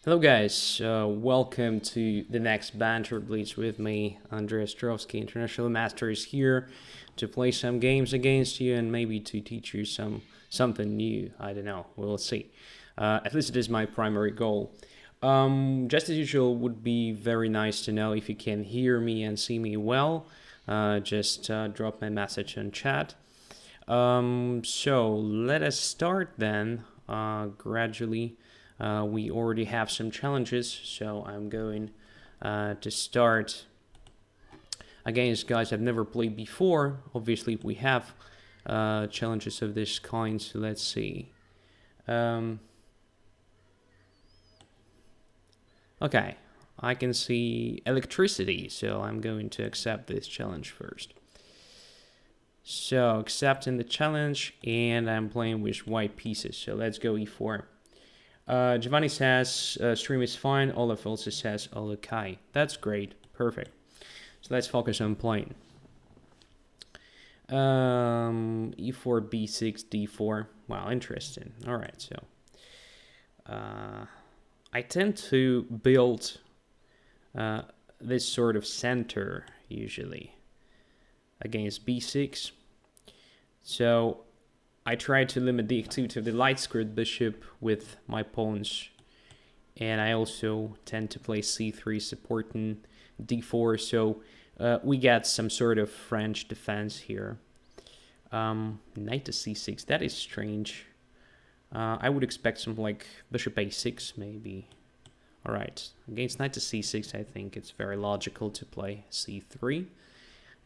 Hello guys, welcome to the next Banter Blitz with me, Andrey Ostrovskiy, International Master is here to play some games against you and maybe to teach you something new. I don't know, we'll see. At least it is my primary goal. Just as usual, would be very nice to know if you can hear me and see me well. Just drop my message in chat. So let us start then gradually. We already have some challenges, so I'm going to start against guys I've never played before. Obviously, we have challenges of this kind, so let's see. Okay, I can see electricity, so I'm going to accept this challenge first. So, accepting the challenge, and I'm playing with white pieces, so let's go e4. Giovanni says stream is fine. Olaf also says all okay. That's great. Perfect. So let's focus on playing. E4, B6, D4. Wow, interesting. All right, so I tend to build this sort of center usually against B6. So I try to limit the activity of the light squared bishop with my pawns, and I also tend to play c3 supporting d4, so we get some sort of French defense here. Knight to c6, that is strange. I would expect something like bishop a6 maybe. Alright, against knight to c6 I think it's very logical to play c3.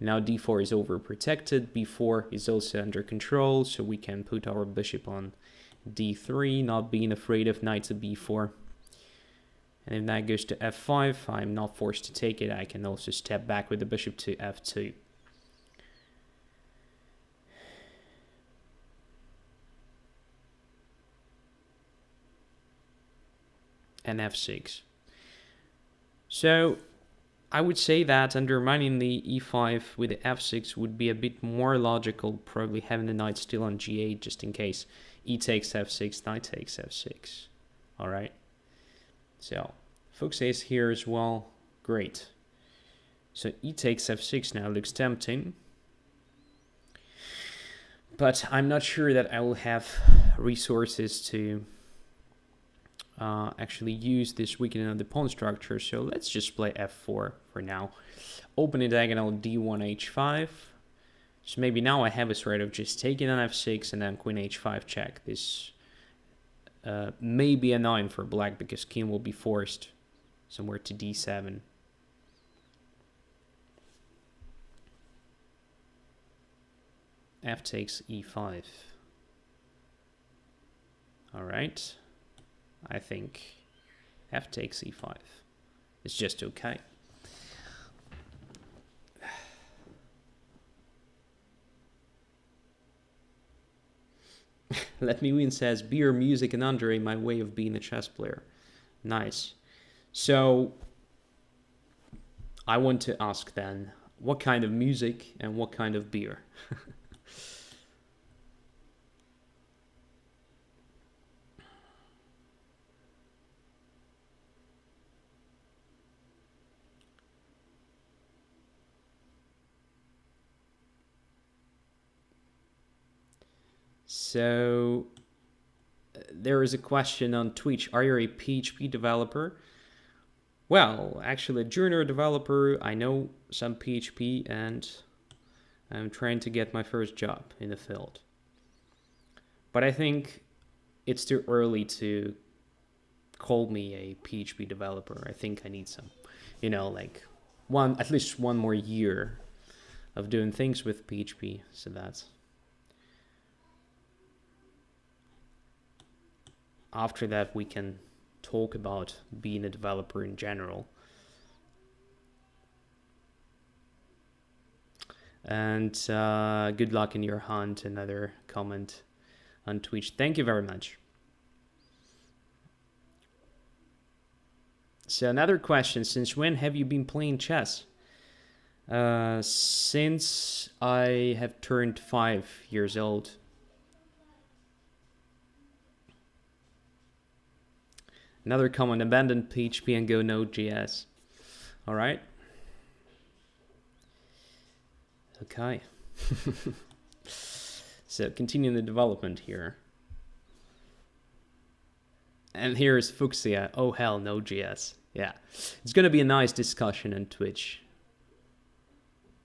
Now d4 is overprotected, b4 is also under control, so we can put our bishop on d3, not being afraid of knight to b4. And if knight goes to f5, I'm not forced to take it. I can also step back with the bishop to f2. And f6. So I would say that undermining the e5 with the f6 would be a bit more logical, probably having the knight still on g8 just in case e takes f6, knight takes f6. Alright, so Fuchs is here as well. Great. So e takes f6 now looks tempting, but I'm not sure that I will have resources to actually use this weakening of the pawn structure, so let's just play f4 for now. Opening diagonal d1 h5. So maybe now I have a threat of just taking on f6 and then queen h5 check. This may be annoying for black because king will be forced somewhere to d7. F takes e5. All right. I think f takes e5. It's just okay. Let Me Win says, beer, music, and Andrey, my way of being a chess player. Nice. So, I want to ask then, what kind of music and what kind of beer? So, there is a question on Twitch. Are you a PHP developer? Well, actually, a junior developer. I know some PHP and I'm trying to get my first job in the field. But I think it's too early to call me a PHP developer. I think I need some, like at least one more year of doing things with PHP. So that's after that we can talk about being a developer in general. And good luck in your hunt. Another comment on Twitch. Thank you very much. So another question, since when have you been playing chess? Since I have turned 5 years old. Another command, abandon PHP and go Node.js. All right. Okay. So continuing the development here. And here's Fuchsia. Oh hell, Node.js. Yeah. It's going to be a nice discussion on Twitch.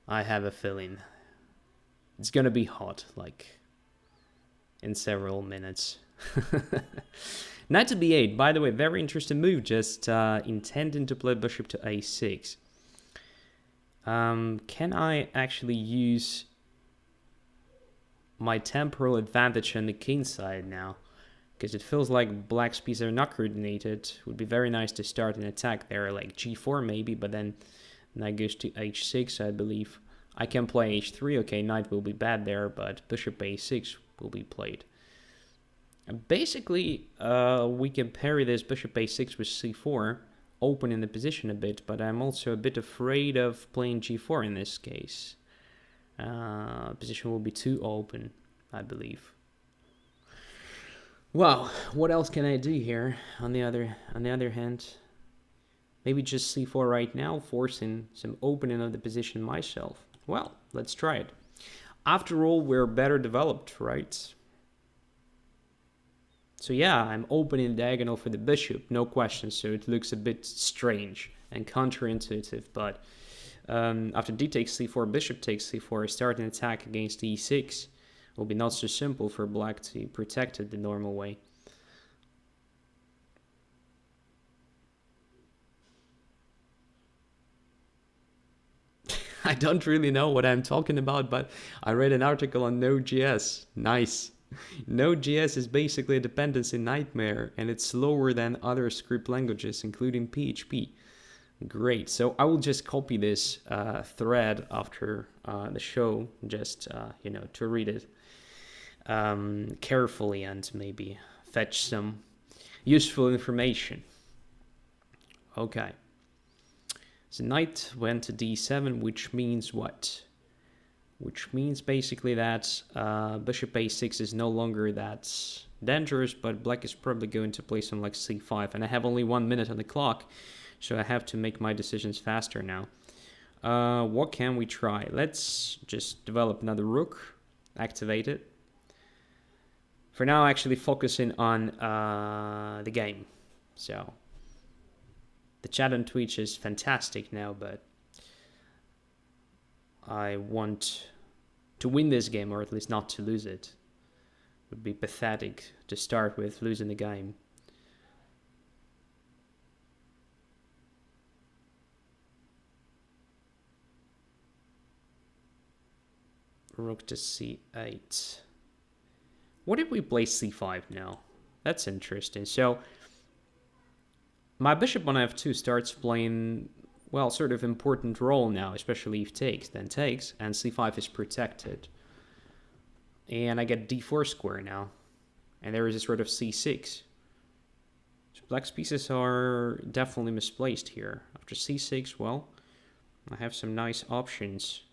I have a feeling. It's going to be hot, like, in several minutes. Knight to b8. By the way, very interesting move. Just intending to play bishop to a6. Can I actually use my temporal advantage on the king side now? Because it feels like black's pieces are not coordinated. Would be very nice to start an attack there, like g4 maybe, but then knight goes to h6, I believe. I can play h3. Okay, knight will be bad there, but bishop a6 will be played. And basically, we can parry this bishop a6 with c4, opening the position a bit, but I'm also a bit afraid of playing g4 in this case. Position will be too open, I believe. Well, what else can I do here? On the other hand, maybe just c4 right now, forcing some opening of the position myself. Well, let's try it. After all, we're better developed, right? So yeah, I'm opening the diagonal for the bishop, no question. So it looks a bit strange and counterintuitive, but after d takes c4, bishop takes c4, start an attack against e6. Will be not so simple for black to protect it the normal way. I don't really know what I'm talking about, but I read an article on Node.js. Nice. Node.js is basically a dependency nightmare, and it's slower than other script languages, including PHP. Great. So I will just copy this thread after the show, just to read it carefully and maybe fetch some useful information. Okay. So knight went to d7, which means what? Which means basically that bishop a6 is no longer that dangerous, but black is probably going to play some like c5, and I have only 1 minute on the clock, so I have to make my decisions faster now. What can we try? Let's just develop another rook, activate it. For now, actually focusing on the game. So the chat on Twitch is fantastic now, but I want to win this game, or at least not to lose it. It would be pathetic to start with losing the game. Rook to c8. What if we play c5 now? That's interesting. So my bishop on f2 starts playing, well, sort of important role now, especially if takes, then takes, and c5 is protected. And I get d4 square now. And there is a sort of c6. So black's pieces are definitely misplaced here. After c6, well, I have some nice options.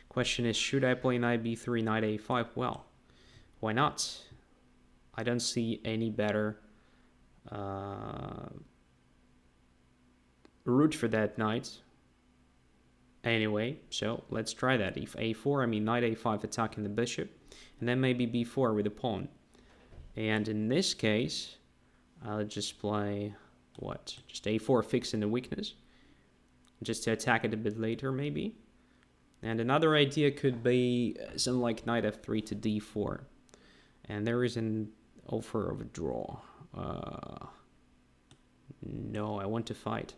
Question is, should I play knight b3, knight a5? Well, why not? I don't see any better route for that knight. Anyway, so let's try that. If a4, I mean knight a5 attacking the bishop, and then maybe b4 with the pawn. And in this case, I'll just play, what? Just a4 fixing the weakness. Just to attack it a bit later, maybe. And another idea could be something like knight f3 to d4. And there is an offer of a draw. No, I want to fight.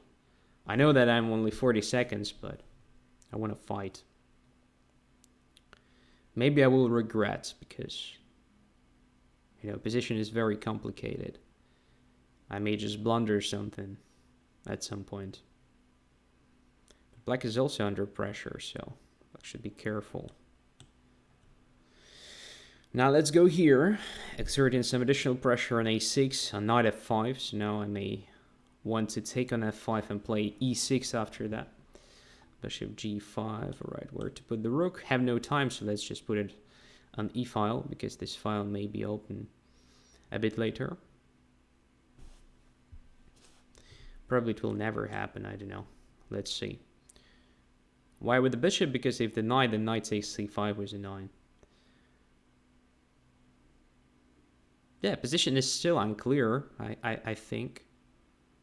I know that I'm only 40 seconds, but I want to fight. Maybe I will regret, because, position is very complicated. I may just blunder something at some point. But black is also under pressure, so I should be careful. Now let's go here, exerting some additional pressure on a6, on knight f5. So now I may want to take on f5 and play e6 after that. Bishop g5, all right, where to put the rook? Have no time, so let's just put it on e file, because this file may be open a bit later. Probably it will never happen, I don't know. Let's see. Why with the bishop? Because if the knight, then knight takes c5 was a 9. Yeah, position is still unclear, I think.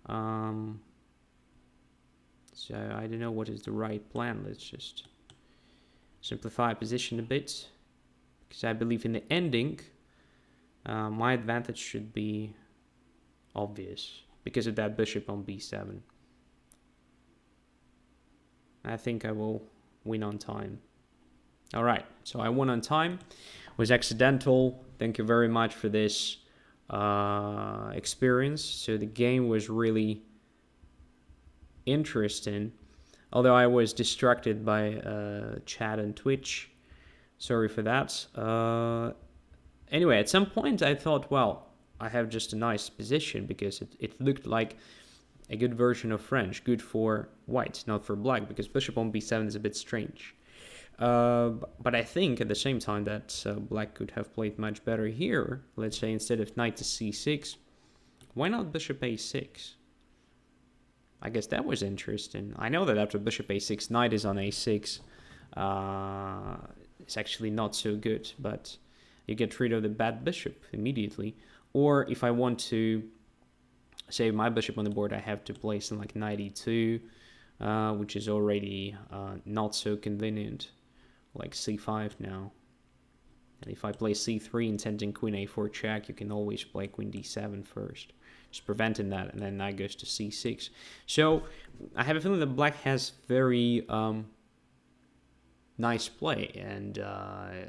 So I don't know what is the right plan. Let's just simplify position a bit. Because I believe in the ending, my advantage should be obvious. Because of that bishop on b7. I think I will win on time. Alright, so I won on time. It was accidental. Thank you very much for this experience. So the game was really interesting. Although I was distracted by chat and Twitch. Sorry for that. Anyway, at some point I thought, well, I have just a nice position because it looked like a good version of French, good for white, not for black, because bishop on b7 is a bit strange. But I think at the same time that black could have played much better here. Let's say instead of knight to c6, why not bishop a6? I guess that was interesting. I know that after bishop a6, knight is on a6. It's actually not so good, but you get rid of the bad bishop immediately. Or if I want to save my bishop on the board, I have to play something like knight e2, which is already not so convenient, like c5 now. And if I play c3 intending queen a4 check, you can always play queen d7 first, just preventing that, and then knight goes to c6. So I have a feeling that black has very nice play, and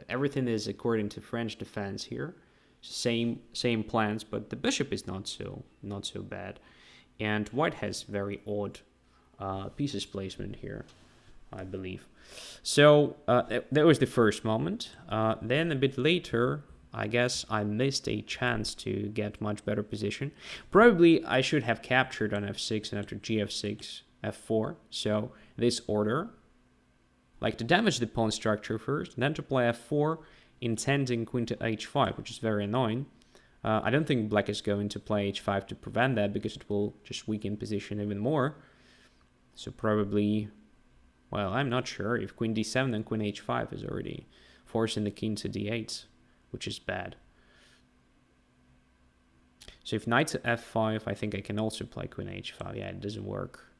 everything is according to French defense here. Same plans, but the bishop is not so bad, and white has very odd pieces placement here, I believe. So that was the first moment. Then a bit later, I guess I missed a chance to get much better position. Probably I should have captured on f6 and after gf6, f4. So this order, like to damage the pawn structure first, then to play f4, intending queen to h5, which is very annoying. I don't think black is going to play h5 to prevent that, because it will just weaken position even more. So probably, well, I'm not sure. If queen d7, then queen h5 is already forcing the king to d8, which is bad. So if knight to f5, I think I can also play queen h5. Yeah, it doesn't work.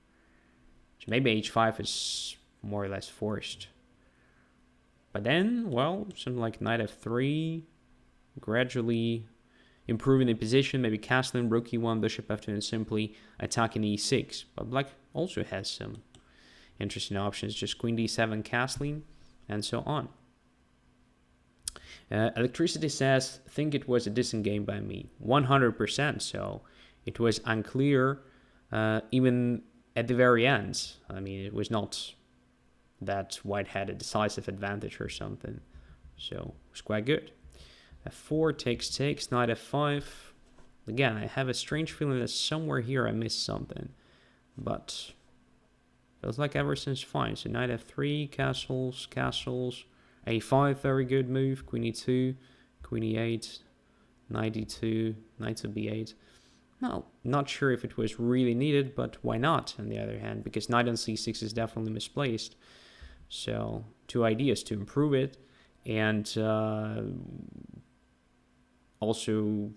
So maybe h5 is more or less forced. But then, well, something like knight f3, gradually improving the position, maybe castling, rook e1, bishop f2, and simply attacking e6. But black also has some interesting options, just queen d7 castling, and so on. Electricity says, think it was a decent game by me. 100%, so it was unclear even at the very end. I mean, it was not that white had a decisive advantage or something. So it was quite good. f4 takes, knight f5. Again, I have a strange feeling that somewhere here I missed something. But feels like everything's fine. So knight f3, castles, a5, very good move. Queen e2, queen e8, knight e2, knight to b8. No, not sure if it was really needed, but why not, on the other hand? Because knight on c6 is definitely misplaced. So, two ideas to improve it, and also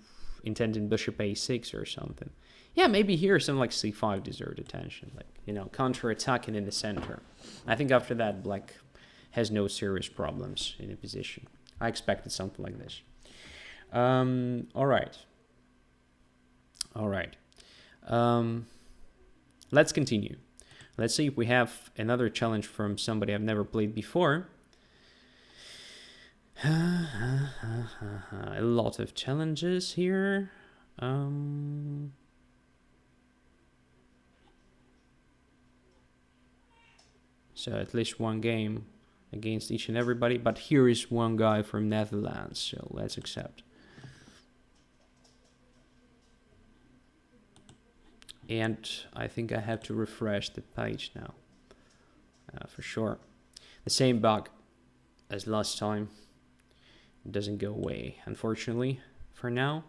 intending bishop a6 or something. Yeah, maybe here something like c5 deserved attention, like, you know, counter-attacking in the center. I think after that, black has no serious problems in a position. I expected something like this. All right. Let's continue. Let's see if we have another challenge from somebody I've never played before. A lot of challenges here. So at least one game against each and everybody. But here is one guy from Netherlands, so let's accept. And I think I have to refresh the page now, for sure. The same bug as last time. It doesn't go away, unfortunately, for now.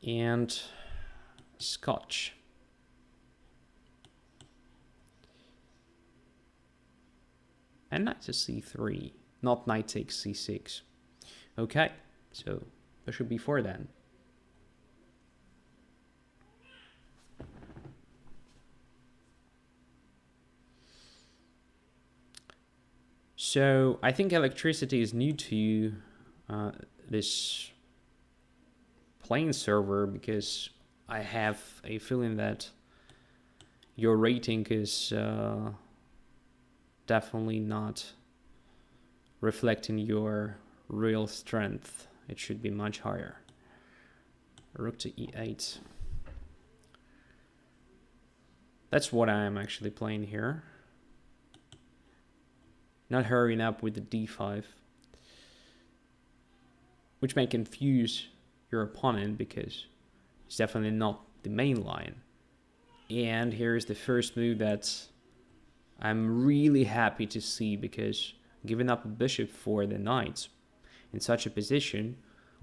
And Scotch. And knight to c3, not knight takes c6. Okay, so bishop b4 then. So I think electricity is new to this playing server, because I have a feeling that your rating is definitely not reflecting your real strength. It should be much higher. Rook to e8. That's what I am actually playing here. Not hurrying up with the d5, which may confuse your opponent because it's definitely not the main line. And here's the first move that I'm really happy to see, because giving up a bishop for the knight in such a position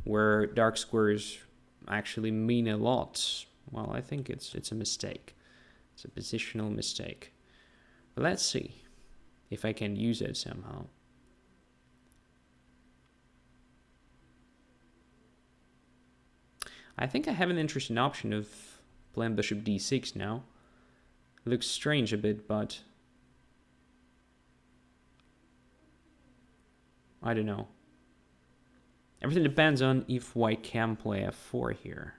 where dark squares actually mean a lot, well, I think it's a mistake. It's a positional mistake. But let's see if I can use it somehow. I think I have an interesting option of playing bishop d6 now. It looks strange a bit, but I don't know. Everything depends on if white can play f4 here.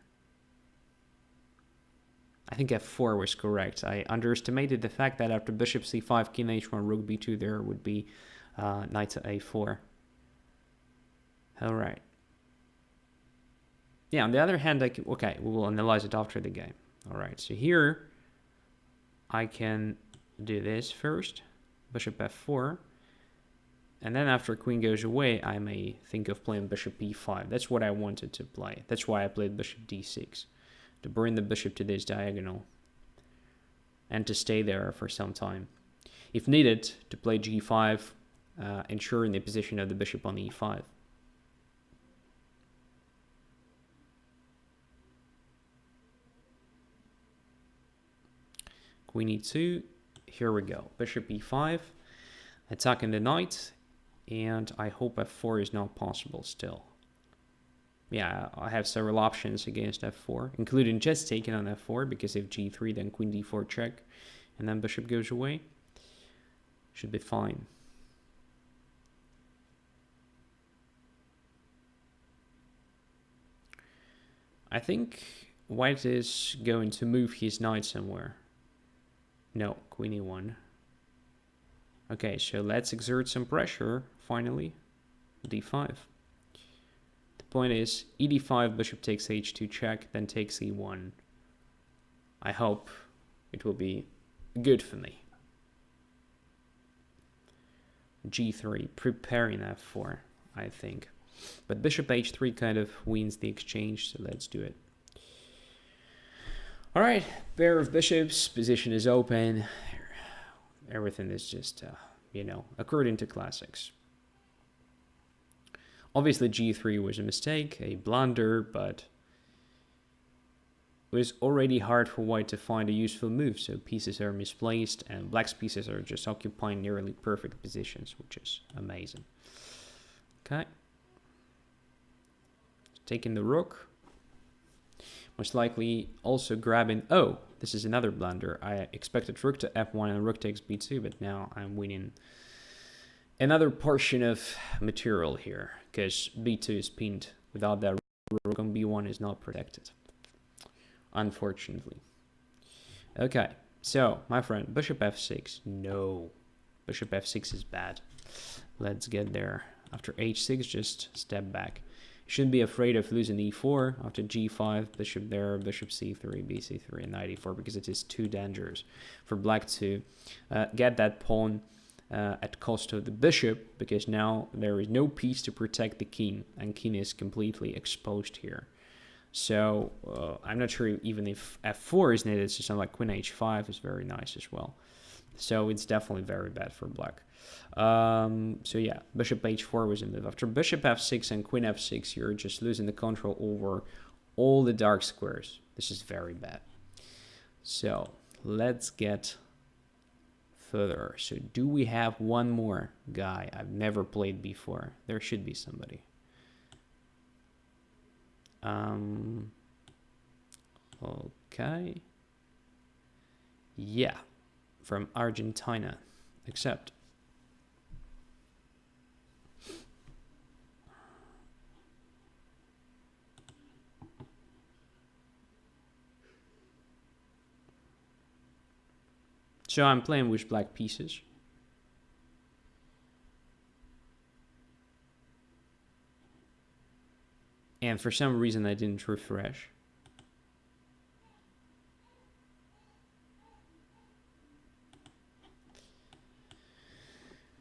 I think f4 was correct. I underestimated the fact that after bishop c5, king h1, rook b2, there would be knight to a4. All right. Yeah, on the other hand, okay, we will analyze it after the game. All right, so here I can do this first, bishop f4. And then after queen goes away, I may think of playing bishop e5. That's what I wanted to play. That's why I played bishop d6. To bring the bishop to this diagonal. And to stay there for some time. If needed, to play g5, ensuring the position of the bishop on e5. Queen e2. Here we go. Bishop e5. Attacking the knight. And I hope f4 is not possible still. Yeah, I have several options against f4, including just taking on f4, because if g3, then queen d4 check, and then bishop goes away. Should be fine. I think white is going to move his knight somewhere. No, queen e1. Okay, so let's exert some pressure, finally. d5. The point is, e d5, bishop takes h2 check, then takes e1. I hope it will be good for me. g3, preparing f4, I think. But bishop h3 kind of wins the exchange, so let's do it. All right, pair of bishops, position is open. Everything is just, you know, according to classics. Obviously, g3 was a mistake, a blunder, but it was already hard for white to find a useful move, so pieces are misplaced, and black's pieces are just occupying nearly perfect positions, which is amazing. Okay. Taking the rook. Most likely also grabbing... Oh, this is another blunder. I expected rook to f1 and rook takes b2, but now I'm winning another portion of material here, because b2 is pinned. Without that, rook on b1 is not protected, unfortunately. Okay, so, my friend, bishop f6. No, bishop f6 is bad. Let's get there. After h6, just step back. You shouldn't be afraid of losing e4 after g5, bishop there, bishop c3, bc3, and knight e4, because it is too dangerous for black to get that pawn at cost of the bishop, because now there is no piece to protect the king, and king is completely exposed here. So I'm not sure even if f4 is needed, so something like queen h5 is very nice as well. So it's definitely very bad for black. So yeah, bishop h4 was a move. After bishop f6 and queen f6, you're just losing the control over all the dark squares. This is very bad. So let's get further. So do we have one more guy I've never played before? There should be somebody. Okay. Yeah, from Argentina. Accept. So I'm playing with black pieces. And for some reason I didn't refresh.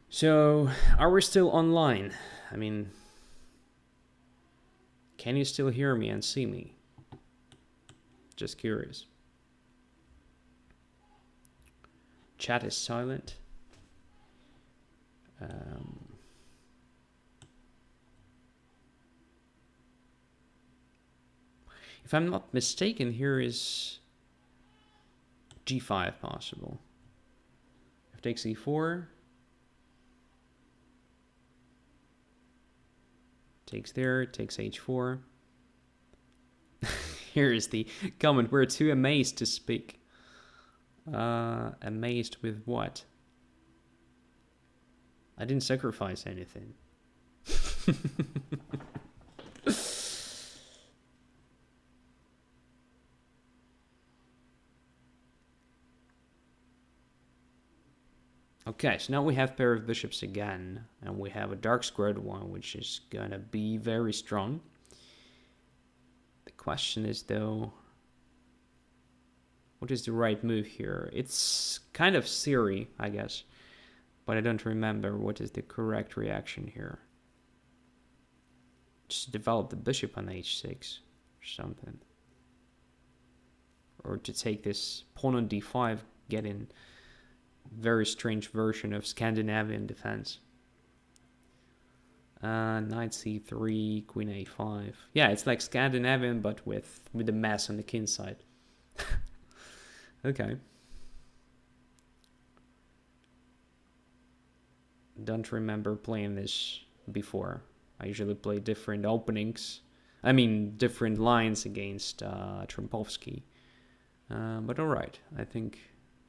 So, are we still online? I mean, can you still hear me and see me? Just curious. Chat is silent. If I'm not mistaken, here is g5 possible. F takes e4. Takes there, takes h4. Here is the comment. We're too amazed to speak. Amazed with what? I didn't sacrifice anything. Okay, so now we have pair of bishops again, and we have a dark squared one, which is gonna be very strong. The question is, though, what is the right move here? It's kind of Siri, I guess, but I don't remember what is the correct reaction here. Just develop the bishop on h6 or something. Or to take this pawn on d5, get in very strange version of Scandinavian defense. Knight c3, queen a5. Yeah, it's like Scandinavian, but with the mess on the king side. Okay. Don't remember playing this before. I usually play different openings. I mean, different lines against Ostrovskiy. But alright, I think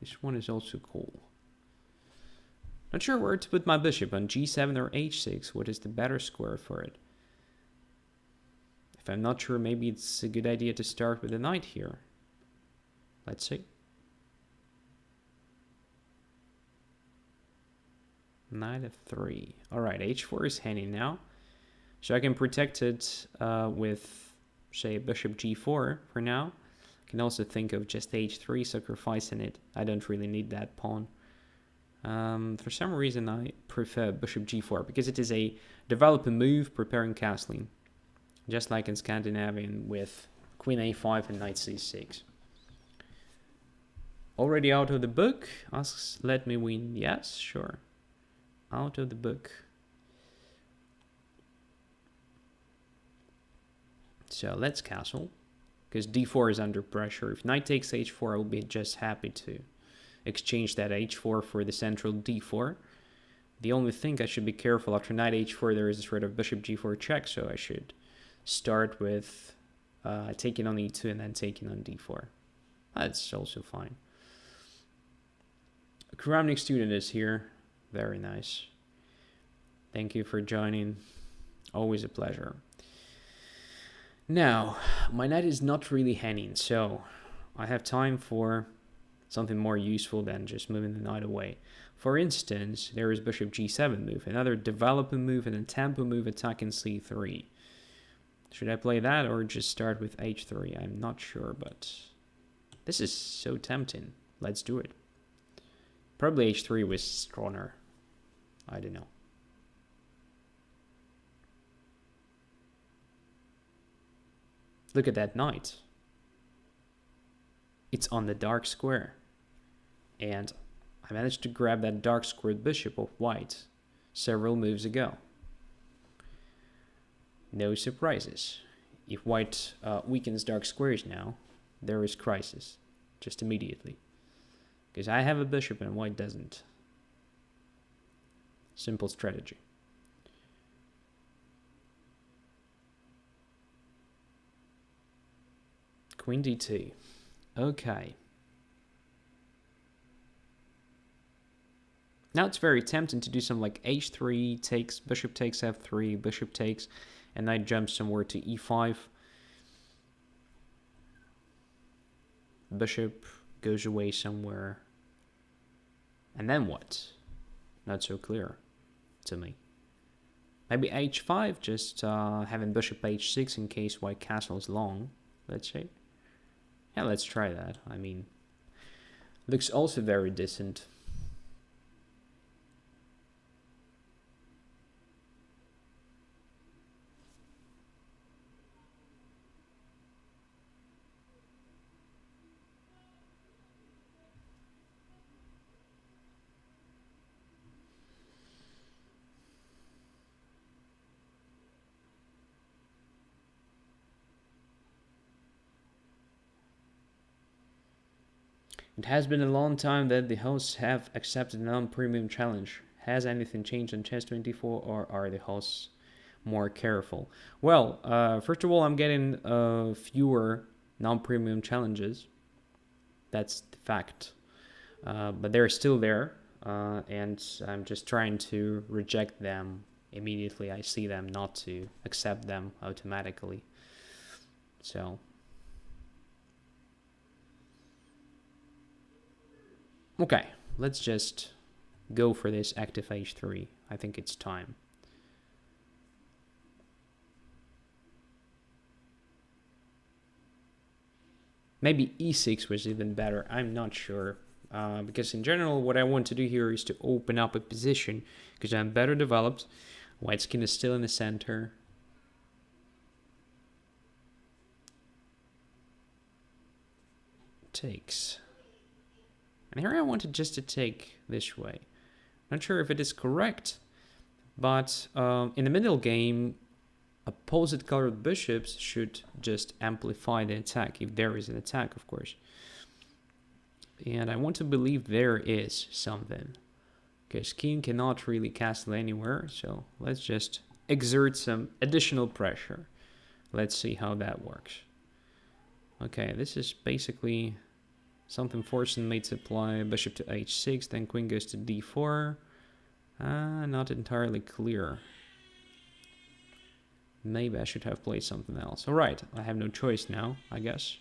this one is also cool. Not sure where to put my bishop, on g7 or h6. What is the better square for it? If I'm not sure, maybe it's a good idea to start with a knight here. Let's see. Knight f3. Alright, h4 is handy now. So I can protect it with, say, bishop g4 for now. I can also think of just h3, sacrificing it. I don't really need that pawn. For some reason I prefer bishop g4 because it is a developing move preparing castling, just like in Scandinavian with queen a5 and knight c6. Already out of the book? Asks, let me win. Yes, sure. Out of the book. So let's castle, because d4 is under pressure. If knight takes h4, I'll be just happy to exchange that h4 for the central d4. The only thing I should be careful, after knight h4 there is a sort of bishop g4 check, so I should start with taking on e2 and then taking on d4. That's also fine. A Kramnik student is here. Very nice. Thank you for joining. Always a pleasure. Now, my knight is not really hanging, so I have time for something more useful than just moving the knight away. For instance, there is bishop g7 move, another developing move and a tempo move attacking c3. Should I play that or just start with h3? I'm not sure, but this is so tempting. Let's do it. Probably h3 was stronger. I don't know. Look at that knight. It's on the dark square. And I managed to grab that dark squared bishop of white several moves ago. No surprises. if white weakens dark squares now, there is crisis, just immediately. Because I have a bishop and white doesn't. Simple strategy. Queen d2. Okay. Now it's very tempting to do some like h3 takes, bishop takes f3, bishop takes, and knight jumps somewhere to e5. Bishop goes away somewhere. And then what? Not so clear to me. Maybe h5, just having bishop h6 in case white castle is long, let's say. Yeah, let's try that. I mean, looks also very decent. It has been a long time that the hosts have accepted a non-premium challenge. Has anything changed on Chess24, or are the hosts more careful? Well, first of all, I'm getting fewer non-premium challenges. That's the fact. But they're still there, and I'm just trying to reject them immediately I see them, not to accept them automatically. So... okay, let's just go for this active h3. I think it's time. Maybe e6 was even better. I'm not sure. Because in general, what I want to do here is to open up a position because I'm better developed. White skin is still in the center. Takes. And here I wanted just to take this way. Not sure if it is correct, but in the middle game, opposite colored bishops should just amplify the attack, if there is an attack, of course. And I want to believe there is something, because king cannot really castle anywhere, so let's just exert some additional pressure. Let's see how that works. Okay, this is basically... something forcing me to apply bishop to h6, then queen goes to d4. Not entirely clear. Maybe I should have played something else. Alright, I have no choice now, I guess.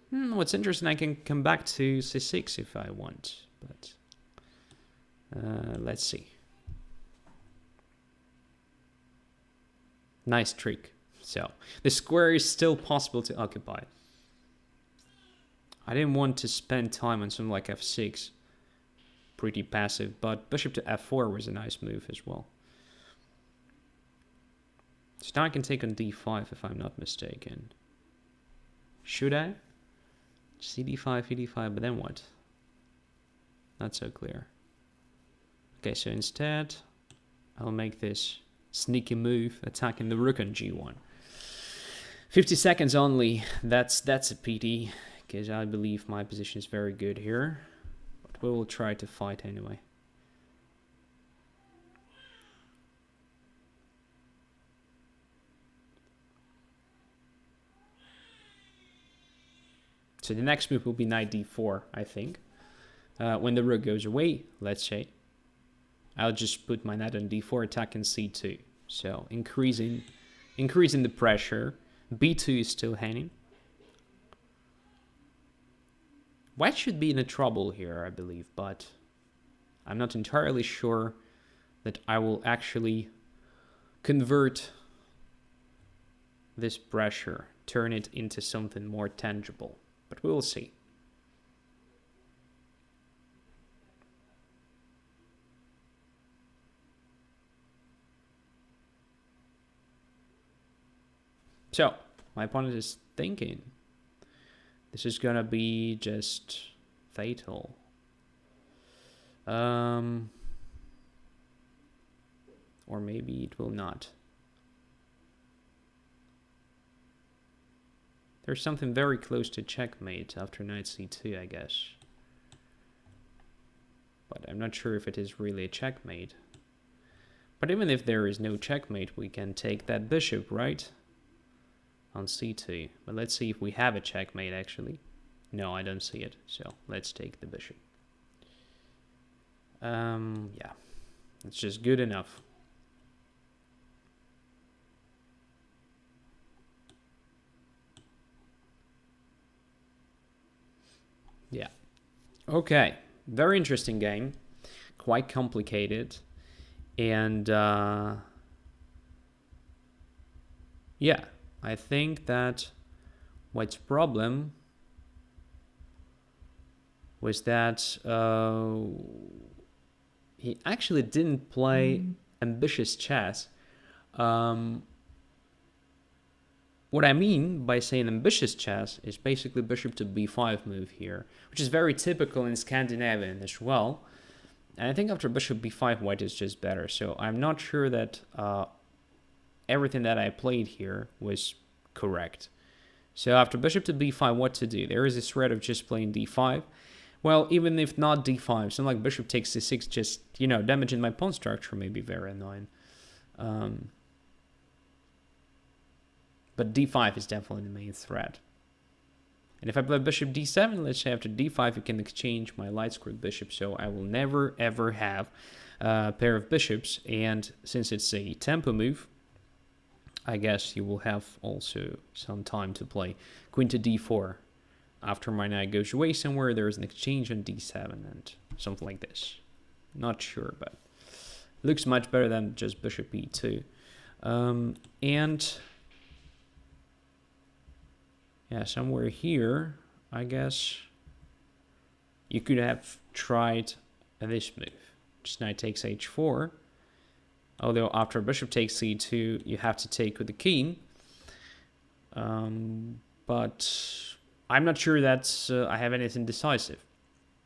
What's interesting, I can come back to c6 if I want, but let's see. Nice trick. So, the square is still possible to occupy. I didn't want to spend time on something like f6. Pretty passive, but bishop to f4 was a nice move as well. So now I can take on d5 if I'm not mistaken. Should I? cd5, ed5, but then what? Not so clear. Okay, so instead, I'll make this sneaky move, attacking the rook on g1. 50 seconds only. That's a pity, because I believe my position is very good here. But we will try to fight anyway. So the next move will be knight d4, I think. When the rook goes away, let's say, I'll just put my knight on d4, attacking c2. So increasing the pressure. b2 is still hanging. White should be in a trouble here, I believe, but I'm not entirely sure that I will actually convert this pressure, turn it into something more tangible. But we will see. So, my opponent is thinking this is gonna be just fatal. Or or maybe it will not. There's something very close to checkmate after knight c2, I guess. But I'm not sure if it is really a checkmate. But even if there is no checkmate, we can take that bishop, right? On c2. But let's see if we have a checkmate, actually. No, I don't see it. So let's take the bishop. Yeah. It's just good enough. Yeah. Okay. Very interesting game. Quite complicated. And yeah, I think that White's problem was that he actually didn't play ambitious chess. What I mean by saying ambitious chess is basically bishop to b5 move here, which is very typical in Scandinavian as well. And I think after bishop b5, white is just better. So I'm not sure that everything that I played here was correct. So after bishop to b5, what to do? There is a threat of just playing d5. Well, even if not d5, something like bishop takes c6, just, you know, damaging my pawn structure may be very annoying. But d5 is definitely the main threat. And if I play bishop d7, let's say after d5, you can exchange my light squared bishop. So I will never, ever have a pair of bishops. And since it's a tempo move, I guess you will have also some time to play queen to d4. After my knight goes away somewhere, there is an exchange on d7 and something like this. Not sure, but looks much better than just bishop e2. And yeah, somewhere here, I guess you could have tried this move. Just knight takes h4. Although after bishop takes c2, you have to take with the king. But I'm not sure that I have anything decisive.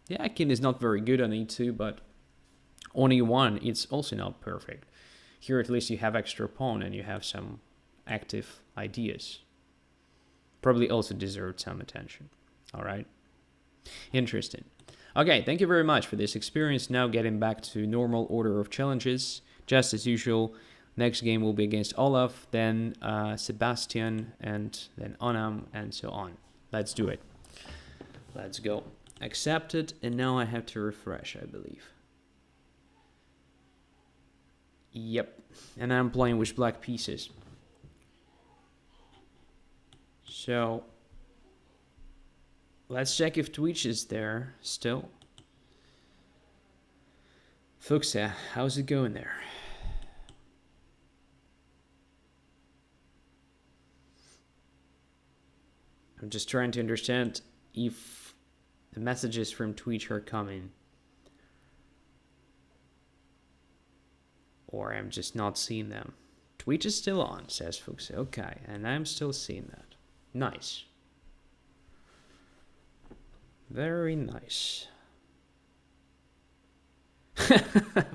Yeah, king is not very good on e2, but on e1, it's also not perfect. Here at least you have extra pawn and you have some active ideas. Probably also deserved some attention. All right. Interesting. Okay, thank you very much for this experience. Now getting back to normal order of challenges. Just as usual, next game will be against Olaf, then Sebastian, and then Anam, and so on. Let's do it. Let's go. Accepted, and now I have to refresh, I believe. Yep, and I'm playing with black pieces. So let's check if Twitch is there still. Fuchsia, how's it going there? I'm just trying to understand if the messages from Twitch are coming. Or I'm just not seeing them. Twitch is still on, says Fuchsia. Okay, and I'm still seeing that. Nice. Very nice.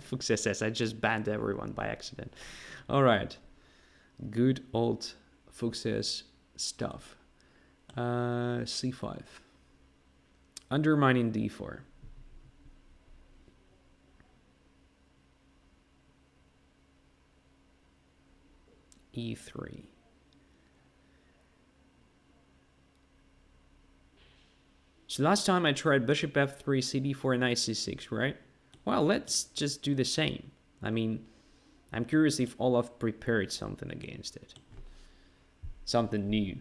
Fuchsia says, I just banned everyone by accident. All right. Good old Fuchsia's stuff. C5. Undermining d4. E3. So last time I tried bishop f3, cd4, knight c6, right? Well, let's just do the same. I mean, I'm curious if Olaf prepared something against it. Something new.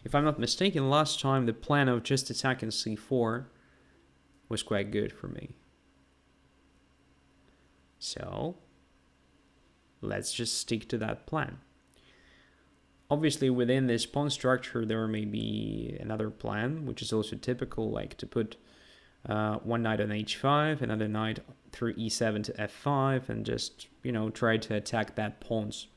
If I'm not mistaken, last time the plan of just attacking c4 was quite good for me. So let's just stick to that plan. Obviously, within this pawn structure, there may be another plan, which is also typical, like to put one knight on h5, another knight through e7 to f5, and just, you know, try to attack that pawns.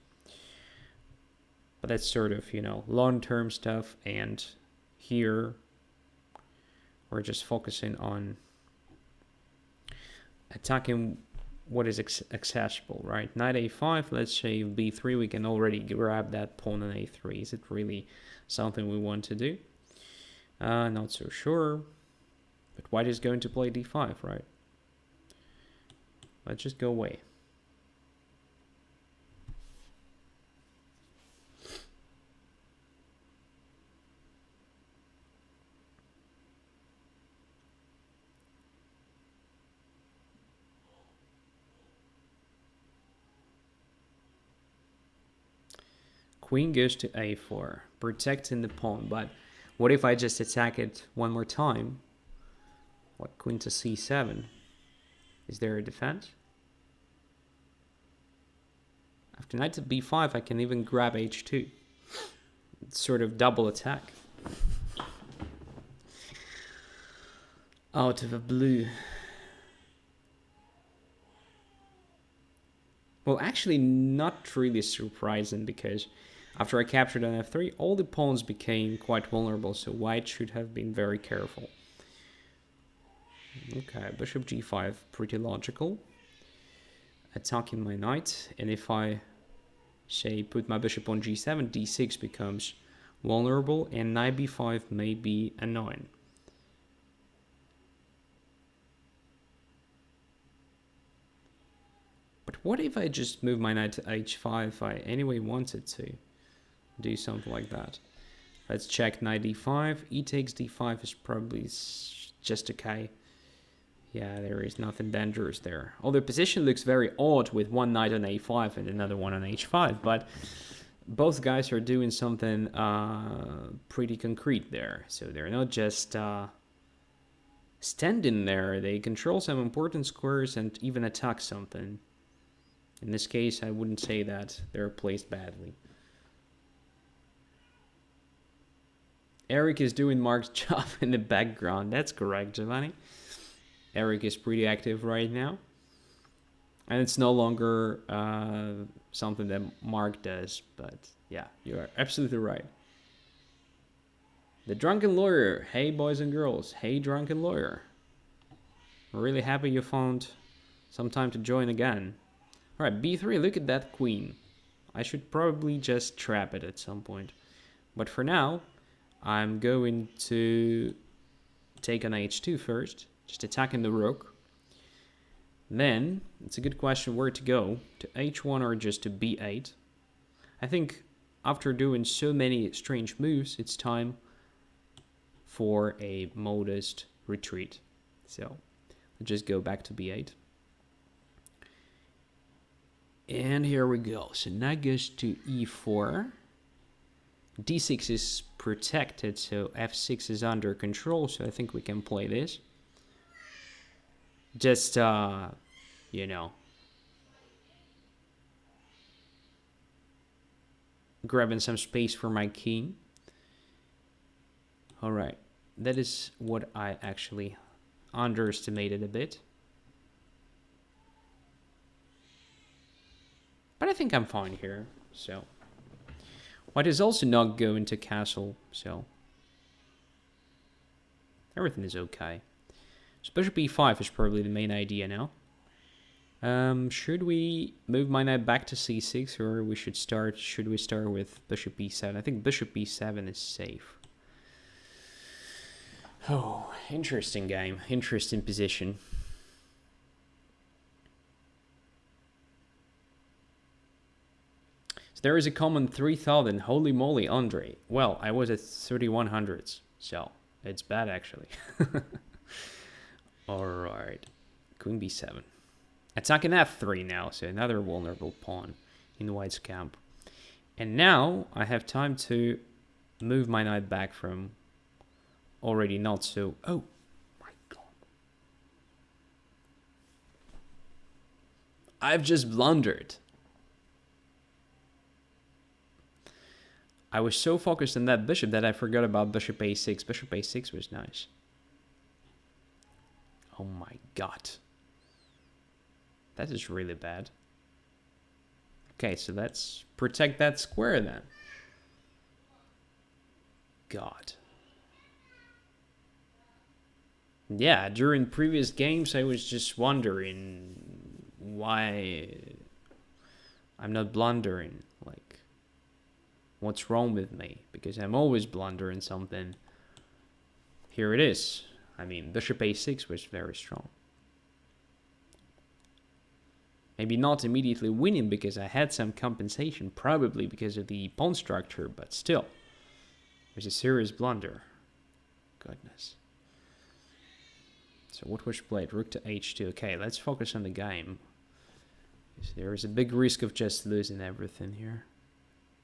But that's sort of, you know, long-term stuff, and here we're just focusing on attacking what is accessible, right? Knight a5, let's say b3, we can already grab that pawn on a3. Is it really something we want to do? Not so sure. But white is going to play d5, right? Let's just go away. Queen goes to a4, protecting the pawn, but what if I just attack it one more time? What, queen to c7? Is there a defense? After knight to b5, I can even grab h2. It's sort of double attack. Out of a blue. Well, actually not really surprising, because after I captured on f3, all the pawns became quite vulnerable, so white should have been very careful. Okay, bishop g5, pretty logical. Attacking my knight, and if I, say, put my bishop on g7, d6 becomes vulnerable, and knight b5 may be annoying. But what if I just move my knight to h5 if I anyway wanted to do something like that? Let's check knight d5. E takes d5 is probably just okay. Yeah, there is nothing dangerous there. Although position looks very odd with one knight on a5 and another one on h5, but both guys are doing something pretty concrete there. So they're not just standing there. They control some important squares and even attack something. In this case, I wouldn't say that they're placed badly. Eric is doing Mark's job in the background. That's correct, Giovanni. Eric is pretty active right now. And it's no longer something that Mark does. But yeah, you are absolutely right. The Drunken Lawyer. Hey, boys and girls. Hey, Drunken Lawyer. I'm really happy you found some time to join again. Alright, b3, look at that queen. I should probably just trap it at some point. But for now, I'm going to take on h2 first. Just attacking the rook. Then, it's a good question where to go. To h1 or just to b8. I think after doing so many strange moves, it's time for a modest retreat. So, let's just go back to b8. And here we go. So knight goes to e4. d6 is protected, so f6 is under control, so I think we can play this. Just, you know, grabbing some space for my king. Alright, that is what I actually underestimated a bit. But I think I'm fine here, so. White is also not going to castle, so. Everything is okay. So bishop e5 is probably the main idea now. Should we move my knight back to c6, or should we start with bishop e7? I think bishop e7 is safe. Oh, interesting game. Interesting position. There is a common 3000. Holy moly, Andrey. Well, I was at 3100s, so it's bad actually. Alright. Queen b7. Attacking f3 now, so another vulnerable pawn in white's camp. And now I have time to move my knight back from already not so... Oh my god. I've just blundered. I was so focused on that bishop that I forgot about bishop a6. Bishop a6 was nice. Oh my god. That is really bad. Okay, so let's protect that square then. God. Yeah, during previous games, I was just wondering why I'm not blundering. Like, what's wrong with me? Because I'm always blundering something. Here it is. I mean, bishop a6 was very strong. Maybe not immediately winning because I had some compensation, probably because of the pawn structure, but still. It was a serious blunder. Goodness. So what was played? Rook to h2. Okay, let's focus on the game. There is a big risk of just losing everything here.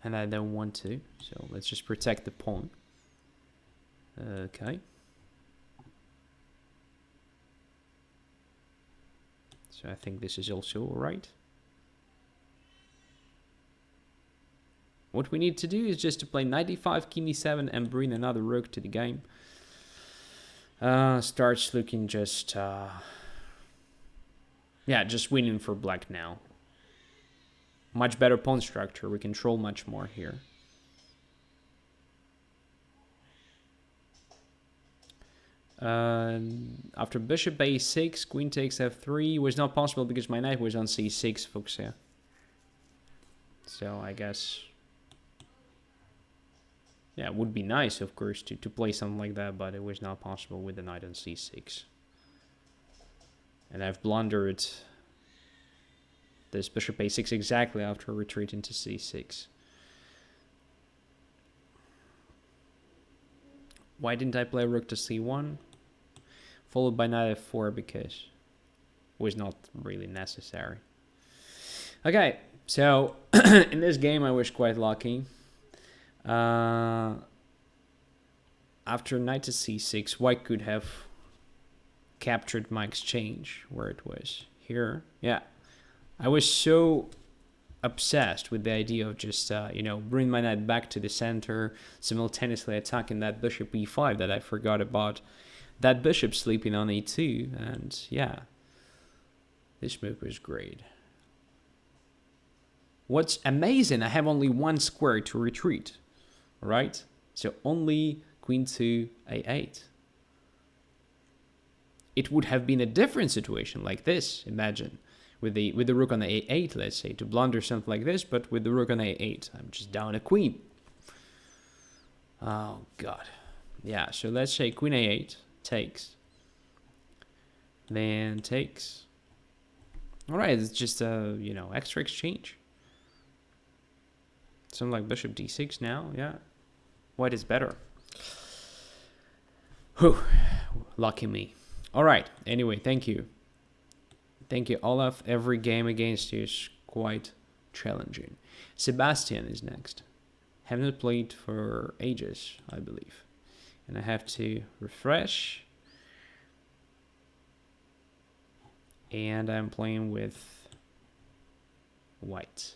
And I don't want to. So let's just protect the pawn. Okay. So I think this is also alright. What we need to do is just to play knight e5, king e7, and bring another rook to the game. Starts looking just... yeah, just winning for black now. Much better pawn structure. We control much more here. After bishop a6, queen takes f3 was not possible because my knight was on c6, folks. Yeah. So I guess, yeah, it would be nice, of course, to play something like that, but it was not possible with the knight on c6. And I've blundered this bishop a6 exactly after retreating to c6. Why didn't I play rook to c1? Followed by knight f4 because it was not really necessary. Okay, so in this game I was quite lucky. After knight to c6, white could have captured my exchange where it was here. Yeah, I was so obsessed with the idea of just, bring my knight back to the center, simultaneously attacking that bishop e5 that I forgot about that bishop sleeping on a2. And yeah, this move was great. What's amazing, I have only one square to retreat, right? So only queen to a8. It would have been a different situation like this, imagine. With the rook on a8, let's say, to blunder something like this, but with the rook on a8, I'm just down a queen. Oh, God. Yeah, so let's say queen a8 takes. Then takes. All right, it's just a, extra exchange. Something like bishop d6 now, yeah. White is better. Whew, lucky me. All right, anyway, thank you. Thank you, Olaf. Every game against you is quite challenging. Sebastian is next. Haven't played for ages, I believe. And I have to refresh. And I'm playing with white.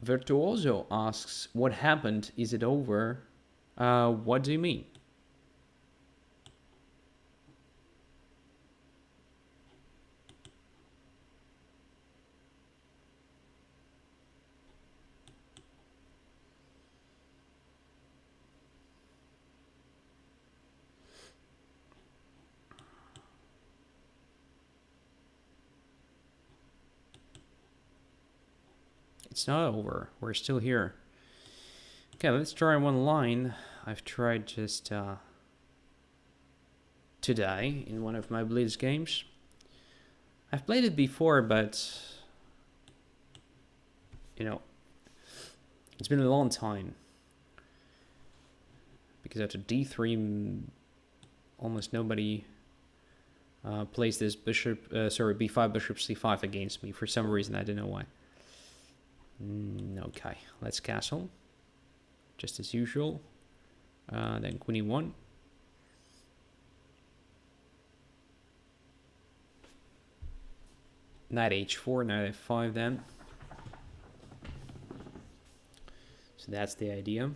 Virtuoso asks, what happened? Is it over? What do you mean? It's not over. We're still here. Okay, let's try one line. I've tried just today in one of my Blitz games. I've played it before, but it's been a long time. Because after d3, almost nobody plays this b5, bishop c5 against me for some reason. I don't know why. Okay, let's castle. Just as usual. Then queen e1. Knight h4, knight f5 then. So that's the idea.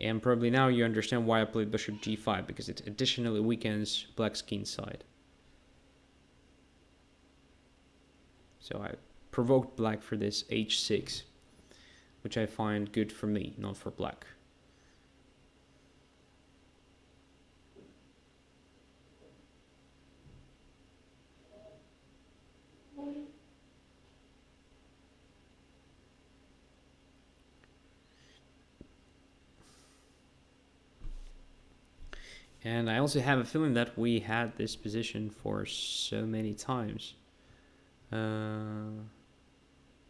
And probably now you understand why I played bishop g5, because it additionally weakens black's king side. So I provoked black for this h6, which I find good for me, not for black. And I also have a feeling that we had this position for so many times.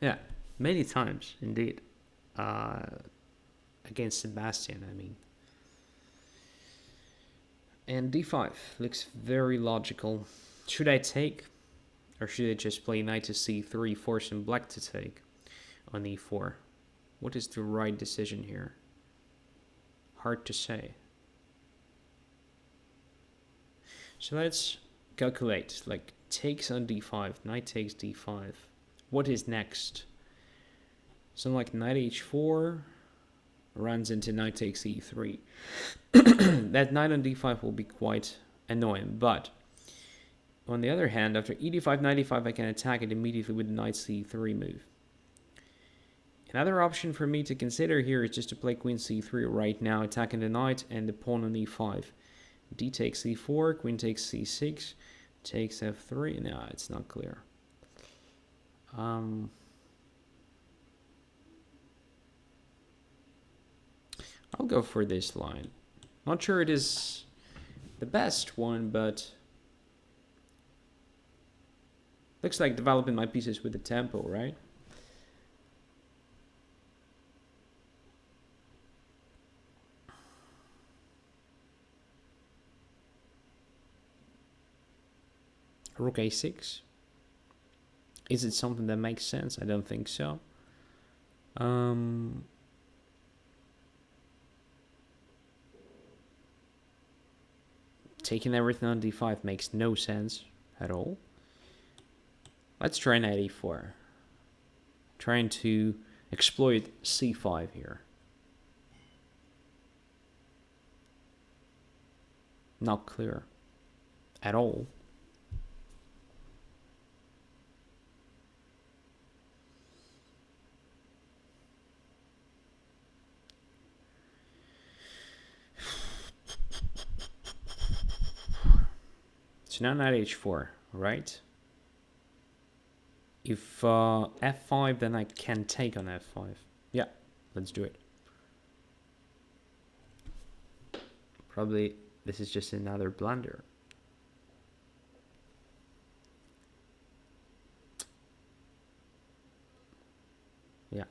Yeah, many times indeed. Against Sebastian, I mean. And d5 looks very logical. Should I take? Or should I just play knight to c3, forcing black to take on e4? What is the right decision here? Hard to say. So let's calculate. Like, takes on d5, knight takes d5. What is next? Something like knight h4 runs into knight takes e3. That knight on d5 will be quite annoying, but on the other hand, after e5, knight e5, I can attack it immediately with the knight c3 move. Another option for me to consider here is just to play queen c3 right now, attacking the knight and the pawn on e5. D takes e4, queen takes c6, takes f3. No, it's not clear. I'll go for this line. Not sure it is the best one, but looks like developing my pieces with the tempo, right? Rook a6. Is it something that makes sense? I don't think so. Taking everything on d5 makes no sense at all. Let's try knight e4. Trying to exploit c5 here. Not clear at all. So now knight h4, right? If f5, then I can take on f5. Yeah, let's do it. Probably this is just another blunder. Yeah.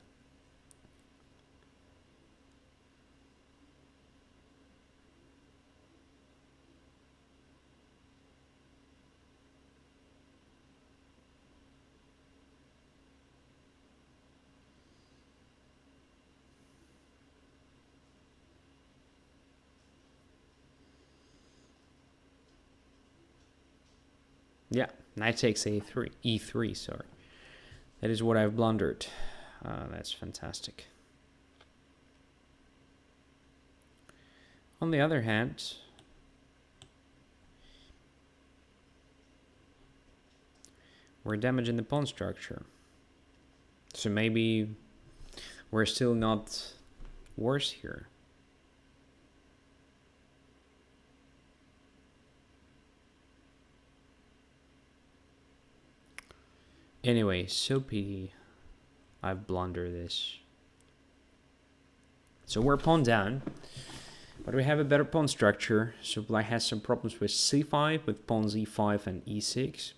Yeah, knight takes a3, e3, sorry. That is what I've blundered. That's fantastic. On the other hand, we're damaging the pawn structure. So maybe we're still not worse here. Anyway, so pity I've blundered this. So we're pawn down, but we have a better pawn structure. So black has some problems with c5, with pawns e5 and e6.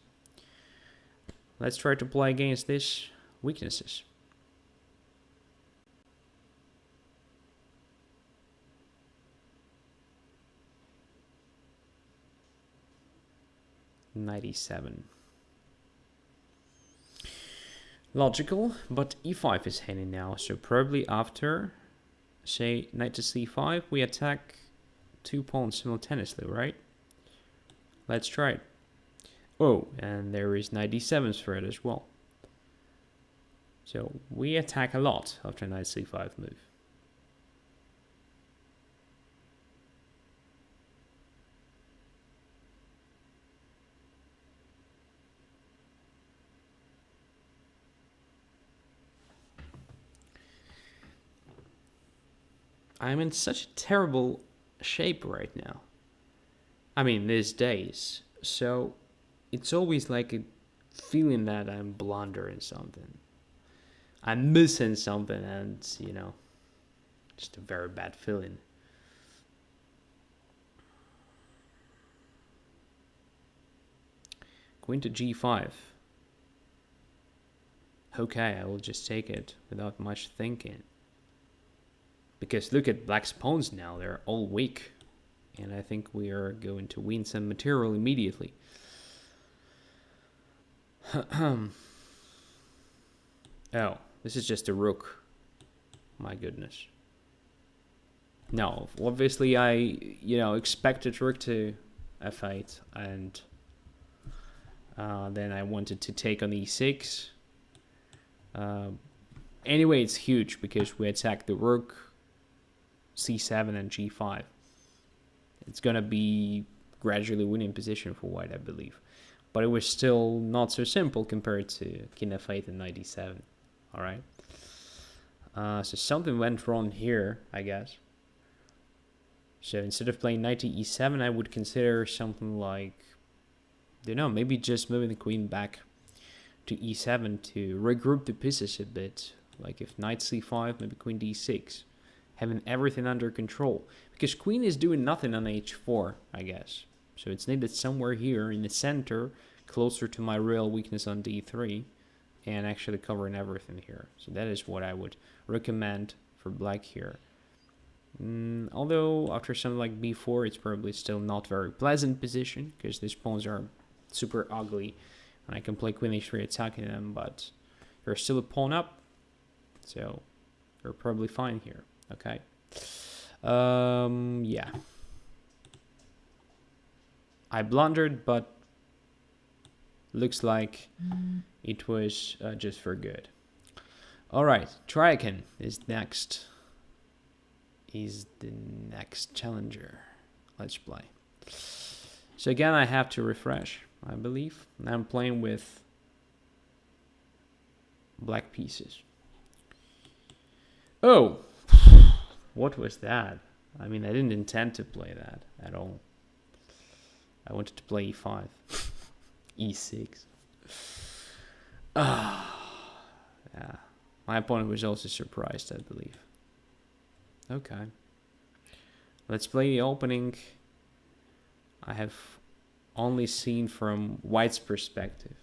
Let's try to play against these weaknesses. Knight e7. Logical, but e5 is hanging now, so probably after, say, knight to c5, we attack two pawns simultaneously, right? Let's try it. Oh, and there is knight d7's threat as well. So we attack a lot after knight c5 move. I'm in such a terrible shape right now. I mean, these days. So it's always like a feeling that I'm blundering something. I'm missing something, and just a very bad feeling. Queen to g5. Okay, I will just take it without much thinking. Because look at black's pawns now, they're all weak. And I think we are going to win some material immediately. Oh, this is just a rook. My goodness. No, obviously I, expected rook to f8, and then I wanted to take on e6. Anyway, it's huge because we attack the rook, c7 and g5. It's gonna be gradually winning position for white, I believe. But it was still not so simple compared to king f8 and knight e7. Alright. So something went wrong here, I guess. So instead of playing knight to e7, I would consider something like, maybe just moving the queen back to e7 to regroup the pieces a bit. Like if knight c5, maybe queen d6. Having everything under control. Because queen is doing nothing on h4, I guess. So it's needed somewhere here in the center, closer to my real weakness on d3, and actually covering everything here. So that is what I would recommend for black here. Although after something like b4, it's probably still not very pleasant position, because these pawns are super ugly, and I can play queen h3 attacking them, but you're still a pawn up, so you're probably fine here. Okay. Yeah. I blundered, but looks like it was just for good. All right, Triakin is next. Is the next challenger. Let's play. So again, I have to refresh, I believe. I'm playing with black pieces. Oh, what was that? I mean, I didn't intend to play that at all. I wanted to play e5. e6. Yeah. My opponent was also surprised, I believe. Okay. Let's play the opening. I have only seen from white's perspective.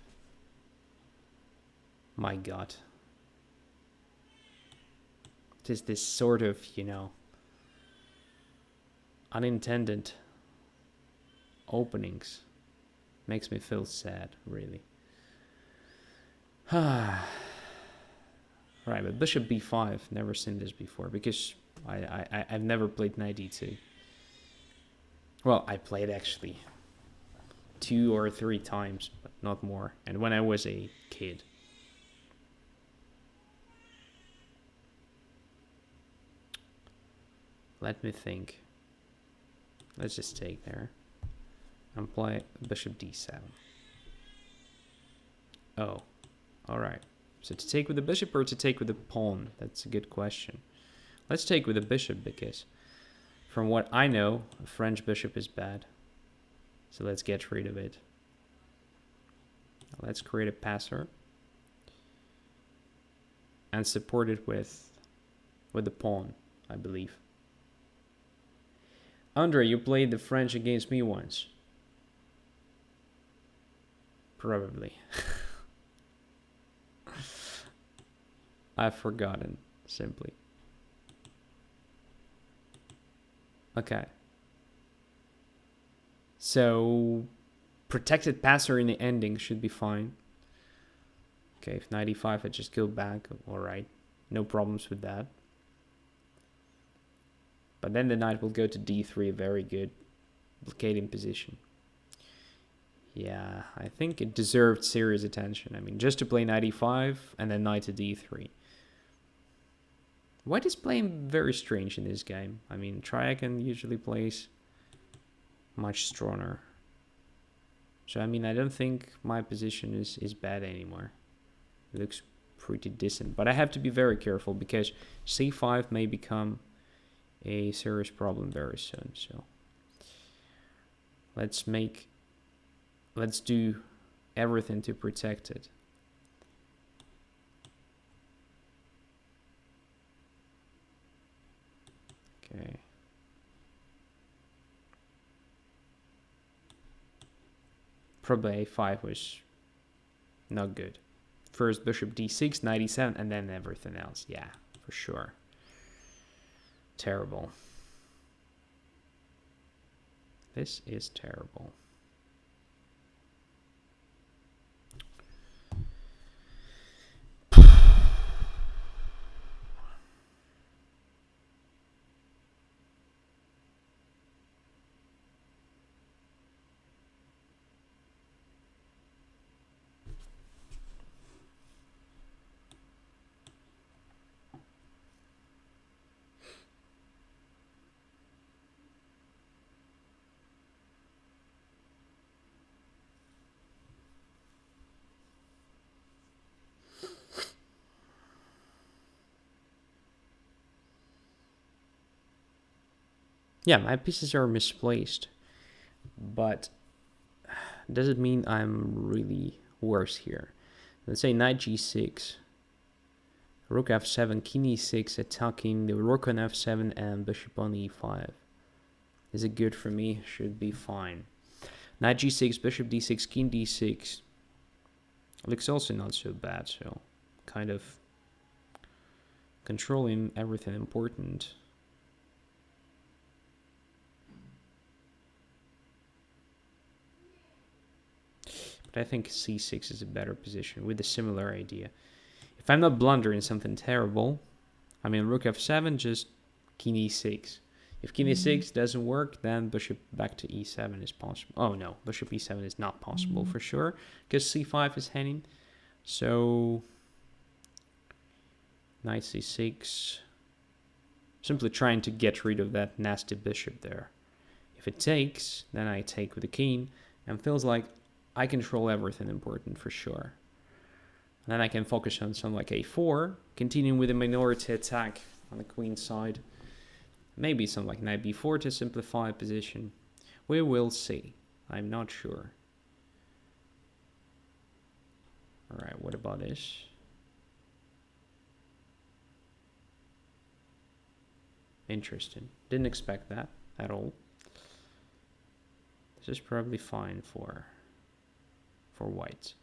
My God. It is this sort of, unintended openings. Makes me feel sad, really. Right, but bishop b5, never seen this before, because I've never played knight d2. Well, I played actually 2 or 3 times, but not more, and when I was a kid. Let me think. Let's just take there and play bishop d7. Oh, alright. So to take with the bishop or to take with the pawn? That's a good question. Let's take with the bishop, because from what I know, a French bishop is bad. So let's get rid of it. Let's create a passer and support it with the pawn, I believe. Andrey, you played the French against me once. Probably. I've forgotten, simply. Okay. So, protected passer in the ending should be fine. Okay, if knight e5, I just go back. Alright, no problems with that. But then the knight will go to d3, a very good blockading position. Yeah, I think it deserved serious attention. I mean, just to play knight e5 and then knight to d3. White is playing very strange in this game. I mean, Triakin usually plays much stronger. So, I mean, I don't think my position is bad anymore. It looks pretty decent. But I have to be very careful because c5 may become a serious problem very soon. So let's do everything to protect it. Okay. Probably a5 was not good. First bishop d6, knight e7, and then everything else. Yeah, for sure. Terrible. This is terrible. Yeah, my pieces are misplaced, but does it mean I'm really worse here? Let's say knight g6, rook f7, king e6, attacking the rook on f7 and bishop on e5. Is it good for me? Should be fine. Knight g6, bishop d6, king d6. Looks also not so bad, so kind of controlling everything important. But I think c6 is a better position with a similar idea. If I'm not blundering something terrible, I mean rook f7, just king e6. If king e6 doesn't work, then bishop back to e7 is possible. Oh no, bishop e7 is not possible for sure, because c5 is hanging. So knight c6. Simply trying to get rid of that nasty bishop there. If it takes, then I take with the king, and feels like I control everything important for sure. And then I can focus on something like a4, continuing with a minority attack on the queen side. Maybe something like knight b4 to simplify position. We will see. I'm not sure. Alright, what about this? Interesting. Didn't expect that at all. This is probably fine for white.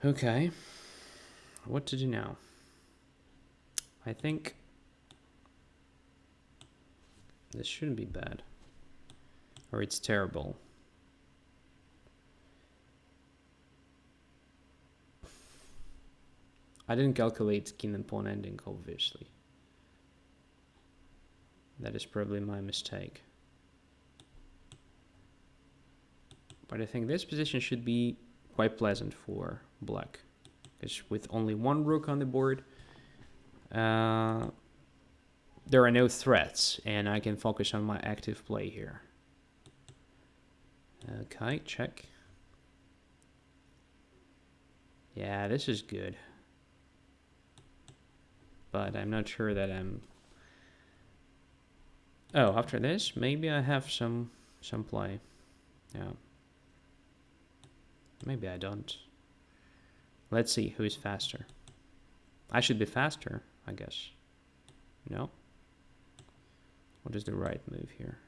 Okay, what to do now? I think this shouldn't be bad. Or it's terrible. I didn't calculate king and pawn ending, obviously. That is probably my mistake. But I think this position should be quite pleasant for black. Because with only one rook on the board, there are no threats, and I can focus on my active play here. Okay, check. Yeah, this is good. But I'm not sure that I'm... Oh, after this, maybe I have some play. Yeah. Maybe I don't. Let's see who is faster. I should be faster, I guess. No? What is the right move here?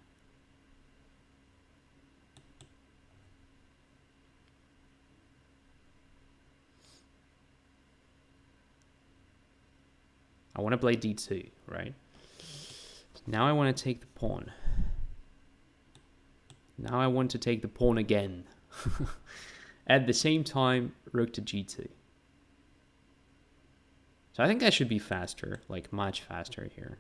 I want to play d2, right? Now I want to take the pawn. Now I want to take the pawn again. At the same time, rook to g2. So I think I should be faster, like much faster here.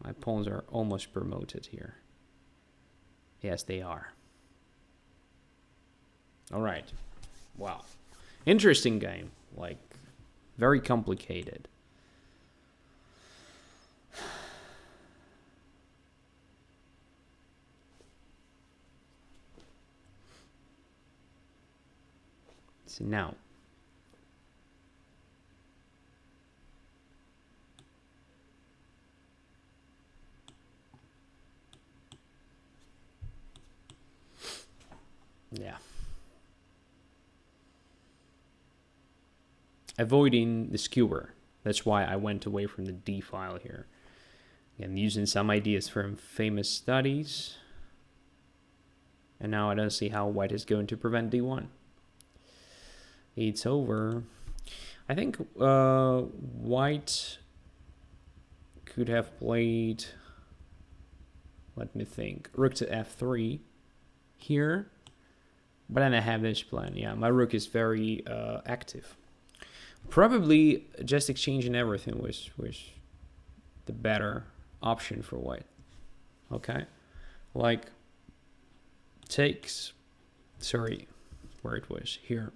My pawns are almost promoted here. Yes, they are. All right. Wow. Interesting game. Like, very complicated. So now. Yeah. Avoiding the skewer. That's why I went away from the D file here. Again, using some ideas from famous studies. And now I don't see how white is going to prevent D1. It's over. I think white could have played, let me think, rook to f3 here. But then I have this plan. Yeah, my rook is very active. Probably just exchanging everything was the better option for white. Okay, like takes, sorry, where it was here,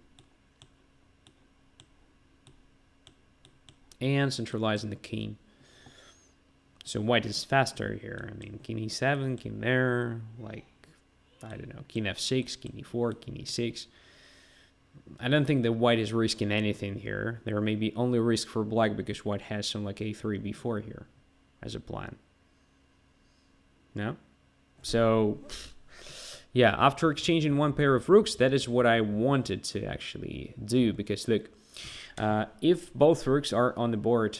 and centralizing the king. So white is faster here. I mean, king e7, king there, like, I don't know, king f6, king e4, king e6. I don't think that white is risking anything here. There may be only risk for black because white has some like a3, b4 here as a plan. No? So, yeah, after exchanging one pair of rooks, that is what I wanted to actually do. Because look, if both rooks are on the board,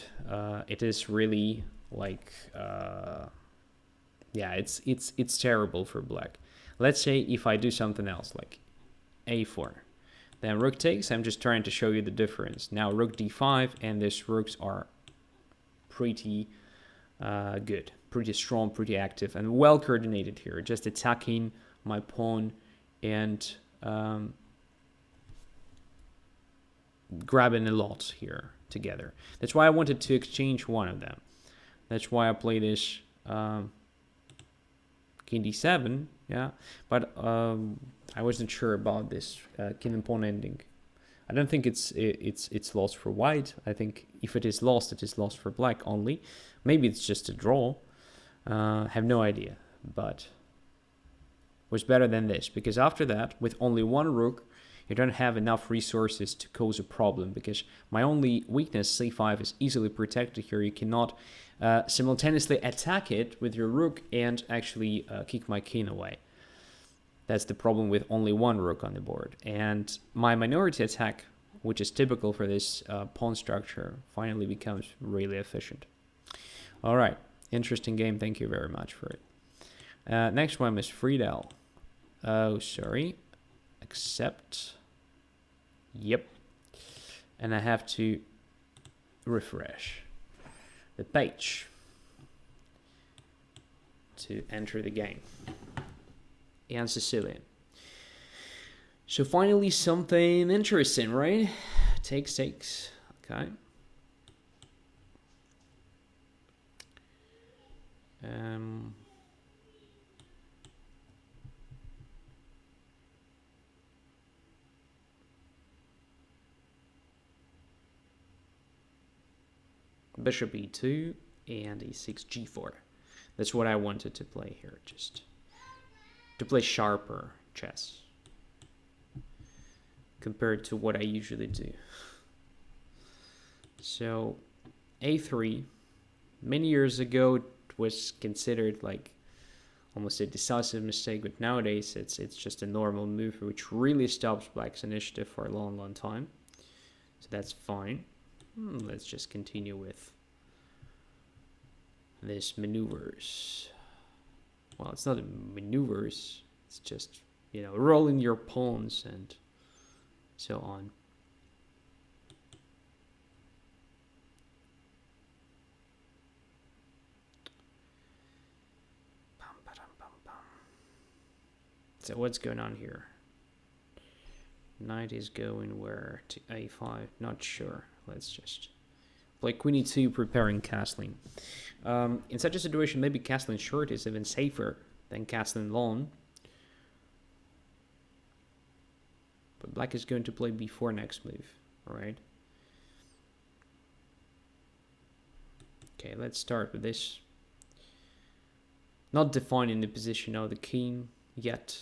it is really like, yeah, it's terrible for black. Let's say if I do something else, like a4. Then rook takes, I'm just trying to show you the difference. Now rook d5 and these rooks are pretty good, pretty strong, pretty active, and well coordinated here. Just attacking my pawn and grabbing a lot here together. That's why I wanted to exchange one of them. That's why I play this king d7, yeah, but I wasn't sure about this king and pawn ending. I don't think it's lost for white. I think if it is lost for black only. Maybe it's just a draw. Have no idea, but was better than this, because after that, with only one rook, you don't have enough resources to cause a problem, because my only weakness, c5, is easily protected here. You cannot simultaneously attack it with your rook and actually kick my king away. That's the problem with only one rook on the board. And my minority attack, which is typical for this pawn structure, finally becomes really efficient. All right, interesting game. Thank you very much for it. Next one is Friedel. Oh, sorry. Accept. Yep. And I have to refresh the page to enter the game. And Sicilian. So finally something interesting, right? Takes. Okay. Bishop e2 and e6 g4. That's what I wanted to play here, just to play sharper chess compared to what I usually do. So a3, many years ago it was considered like almost a decisive mistake, but nowadays it's just a normal move which really stops black's initiative for a long time. So that's fine. Let's just continue with this maneuvers. Well, it's not maneuvers, it's just, you know, rolling your pawns and so on. So what's going on here? Knight is going where? To a5, not sure. Let's just play queen e2, preparing castling. In such a situation, maybe castling short is even safer than castling long. But black is going to play b4 next move, alright? Okay, let's start with this. Not defining the position of the king yet.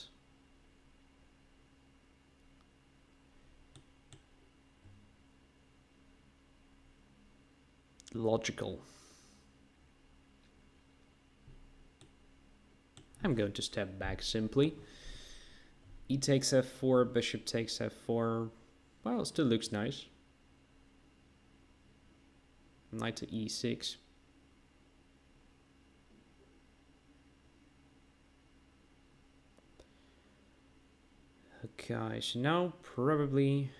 Logical. I'm going to step back simply. E takes f4, bishop takes f4. Well, it still looks nice. Knight to e6. Okay, so now probably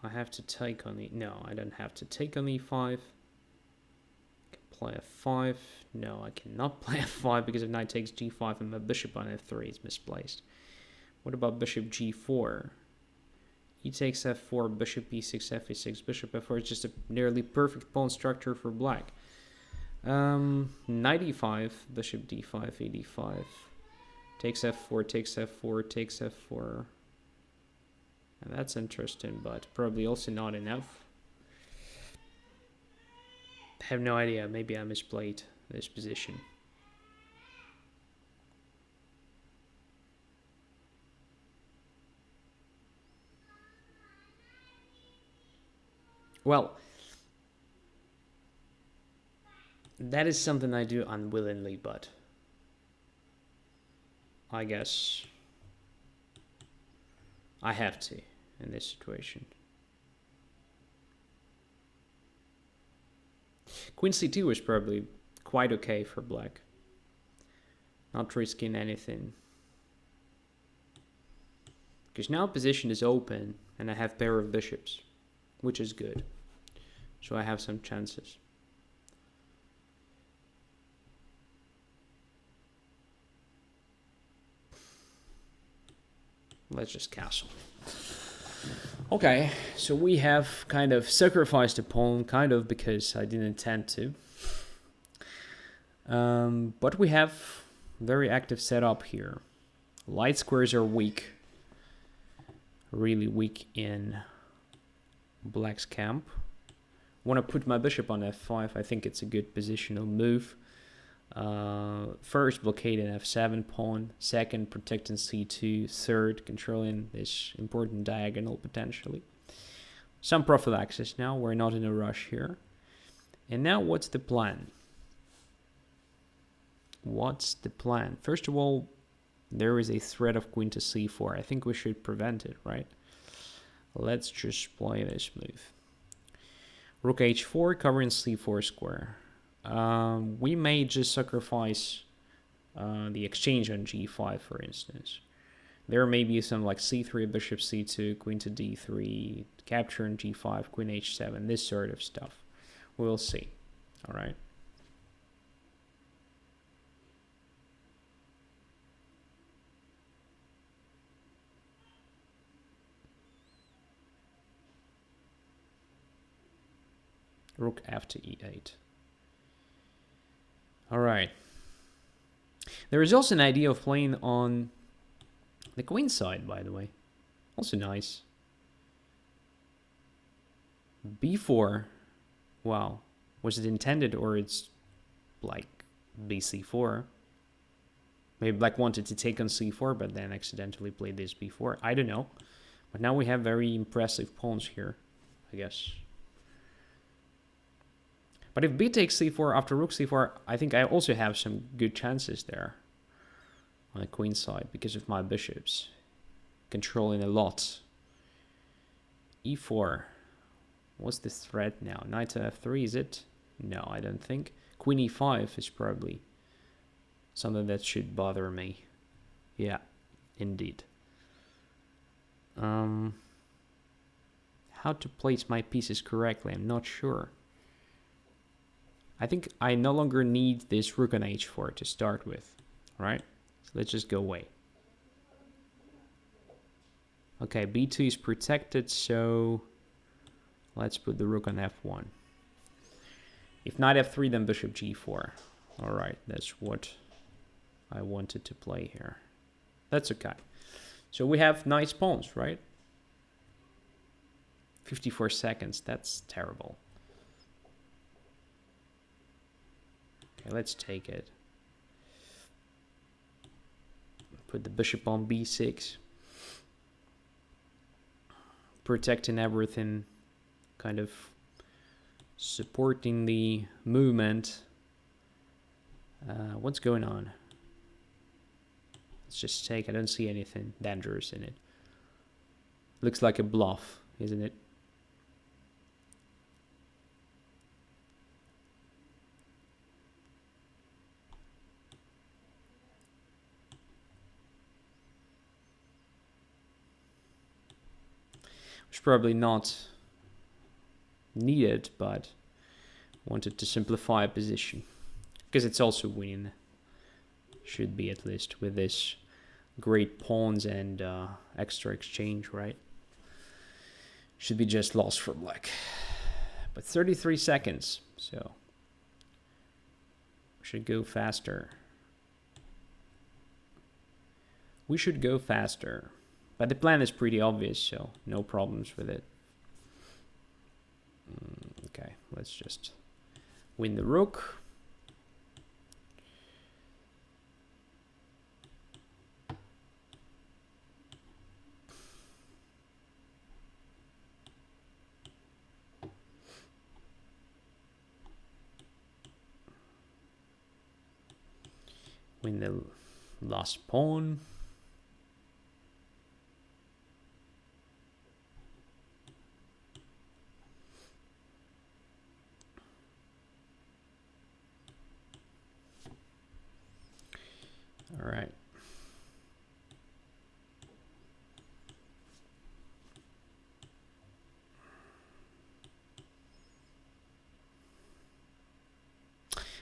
I have to take on the... No, I don't have to take on e5. I can play f5. No, I cannot play f5 because if knight takes g5 and my bishop on f3 is misplaced. What about bishop g4? E takes f4, bishop e6, f6, bishop f4 is just a nearly perfect pawn structure for black. Knight e5, bishop d5, ad5. Takes f4, takes f4, takes f4. And that's interesting, but probably also not enough. I have no idea. Maybe I misplayed this position. Well, that is something I do unwillingly, but I guess I have to in this situation. Queen c2 is probably quite okay for black. Not risking anything. Because now position is open and I have pair of bishops, which is good. So I have some chances. Let's just castle. Okay, so we have kind of sacrificed a pawn, kind of because I didn't intend to. But we have very active setup here. Light squares are weak. Really weak in black's camp. Want to put my bishop on f5. I think it's a good positional move. First, blockading f7 pawn. Second, protecting c2. Third, controlling this important diagonal potentially. Some prophylaxis now. We're not in a rush here. And now, what's the plan? What's the plan? First of all, there is a threat of queen to c4. I think we should prevent it, right? Let's just play this move. Rook h4, covering c4 square. We may just sacrifice the exchange on g5, for instance. There may be some like c3, bishop c2, queen to d3, capture on g5, queen h7, this sort of stuff. We'll see. All right. Rook f to e8. All right. There is also an idea of playing on the queen side, by the way. Also nice. b4. Wow. Was it intended or it's like bc4? Maybe black wanted to take on c4, but then accidentally played this b4. I don't know. But now we have very impressive pawns here, I guess. But if b takes c4 after rook c4, I think I also have some good chances there on the queen side because of my bishops controlling a lot. e4. What's the threat now? Knight to f3, is it? No, I don't think. Queen e5 is probably something that should bother me. Yeah, indeed. How to place my pieces correctly, I'm not sure. I think I no longer need this rook on h4 to start with, right? So let's just go away. Okay, b2 is protected, so Let's put the rook on f1. If knight f3, then bishop g4. All right, that's what I wanted to play here. That's okay. So we have nice pawns, right? 54 seconds, that's terrible. Okay, let's take it. Put the bishop on b6. Protecting everything, kind of supporting the movement. What's going on? Let's just take, I don't see anything dangerous in it. Looks like a bluff, isn't it? It's probably not needed, but wanted to simplify a position. Because it's also winning. Should be, at least, with this great pawns and extra exchange, right? Should be just lost for black. But 33 seconds, so we should go faster. We should go faster. But the plan is pretty obvious, so no problems with it. Okay, let's just win the rook. Win the last pawn. All right.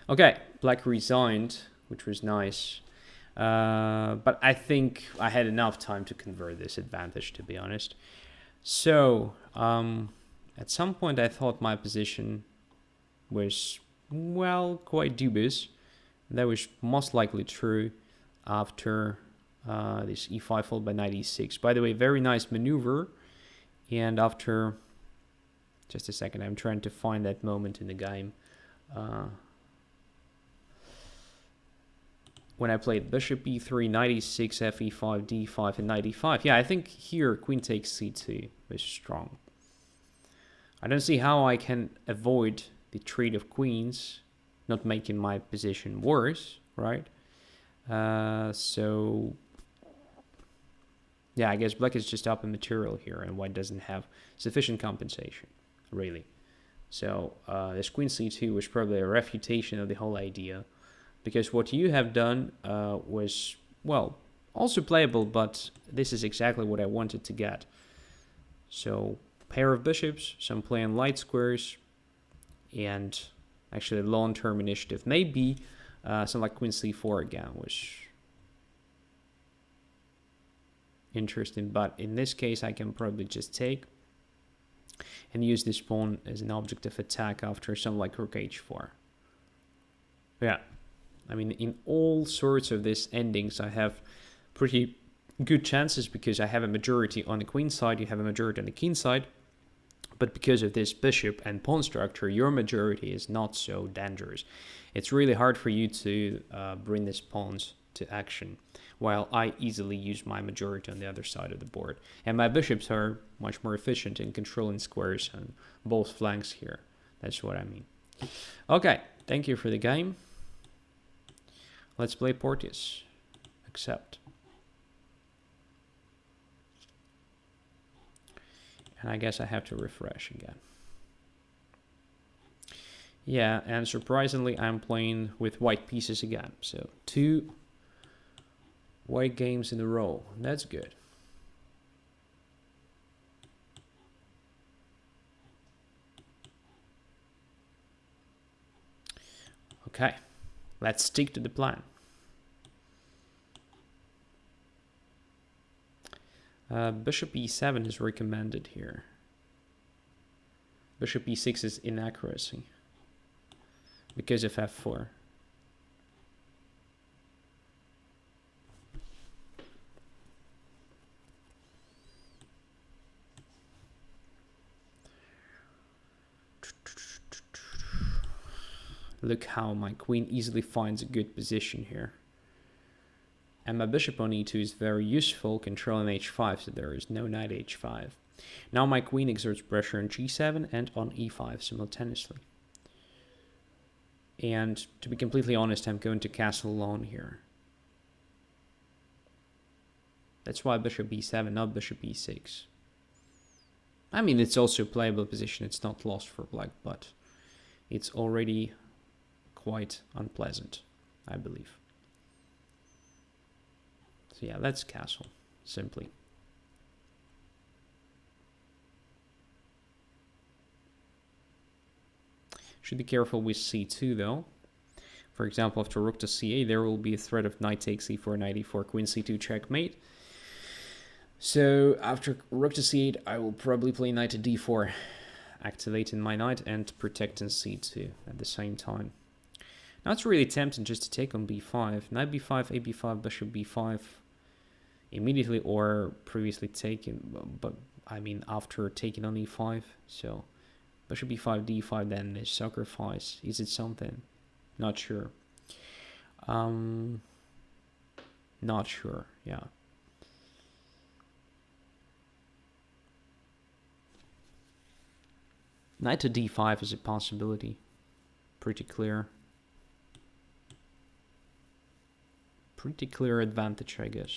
Okay, black resigned, which was nice. But I think I had enough time to convert this advantage, to be honest. So, at some point I thought my position was, well, quite dubious. That was most likely true after this e5 followed by knight e6. By the way, very nice maneuver. And after, just a second, I'm trying to find that moment in the game. When I played bishop e3, knight e6, fe5, d5, and knight e5. Yeah, I think here queen takes c2 was strong. I don't see how I can avoid the trade of queens, not making my position worse, right? So, yeah, I guess black is just up in material here, and white doesn't have sufficient compensation, really. So, this queen c2 was probably a refutation of the whole idea. Because what you have done was, well, also playable, but this is exactly what I wanted to get. So, pair of bishops, some play on light squares, and actually long-term initiative. Maybe something like queen c4 again was interesting, but in this case I can probably just take and use this pawn as an object of attack after something like rook h4. Yeah. I mean, in all sorts of these endings, I have pretty good chances because I have a majority on the queen side, you have a majority on the king side. But because of this bishop and pawn structure, your majority is not so dangerous. It's really hard for you to bring these pawns to action, while I easily use my majority on the other side of the board. And my bishops are much more efficient in controlling squares on both flanks here. That's what I mean. Okay, thank you for the game. Let's play Porteous. Accept. And I guess I have to refresh again. Yeah, and surprisingly, I'm playing with white pieces again. So 2 white games in a row. That's good. Okay, let's stick to the plan. Bishop e7 is recommended here. Bishop e6 is inaccuracy because of f4. Look how my queen easily finds a good position here. And my bishop on e2 is very useful, controlling h5, so there is no knight h5. Now my queen exerts pressure on g7 and on e5 simultaneously. And to be completely honest, I'm going to castle alone here. That's why bishop b7, not bishop e6. I mean, it's also a playable position. It's not lost for black, but it's already quite unpleasant, I believe. So yeah, let's castle, simply. Should be careful with c2 though. For example, after rook to c8, there will be a threat of knight takes e4, knight e4, queen c2 checkmate. So after rook to c8, I will probably play knight to d4, activating my knight and protecting c2 at the same time. Now it's really tempting just to take on b5, knight b5, a b5, bishop b5 immediately, or previously taken, but I mean after taking on e5. So bishop b5, d5, then is sacrifice. Is it something? Not sure. Not sure, yeah. Knight to d5 is a possibility. Pretty clear. Pretty clear advantage, I guess.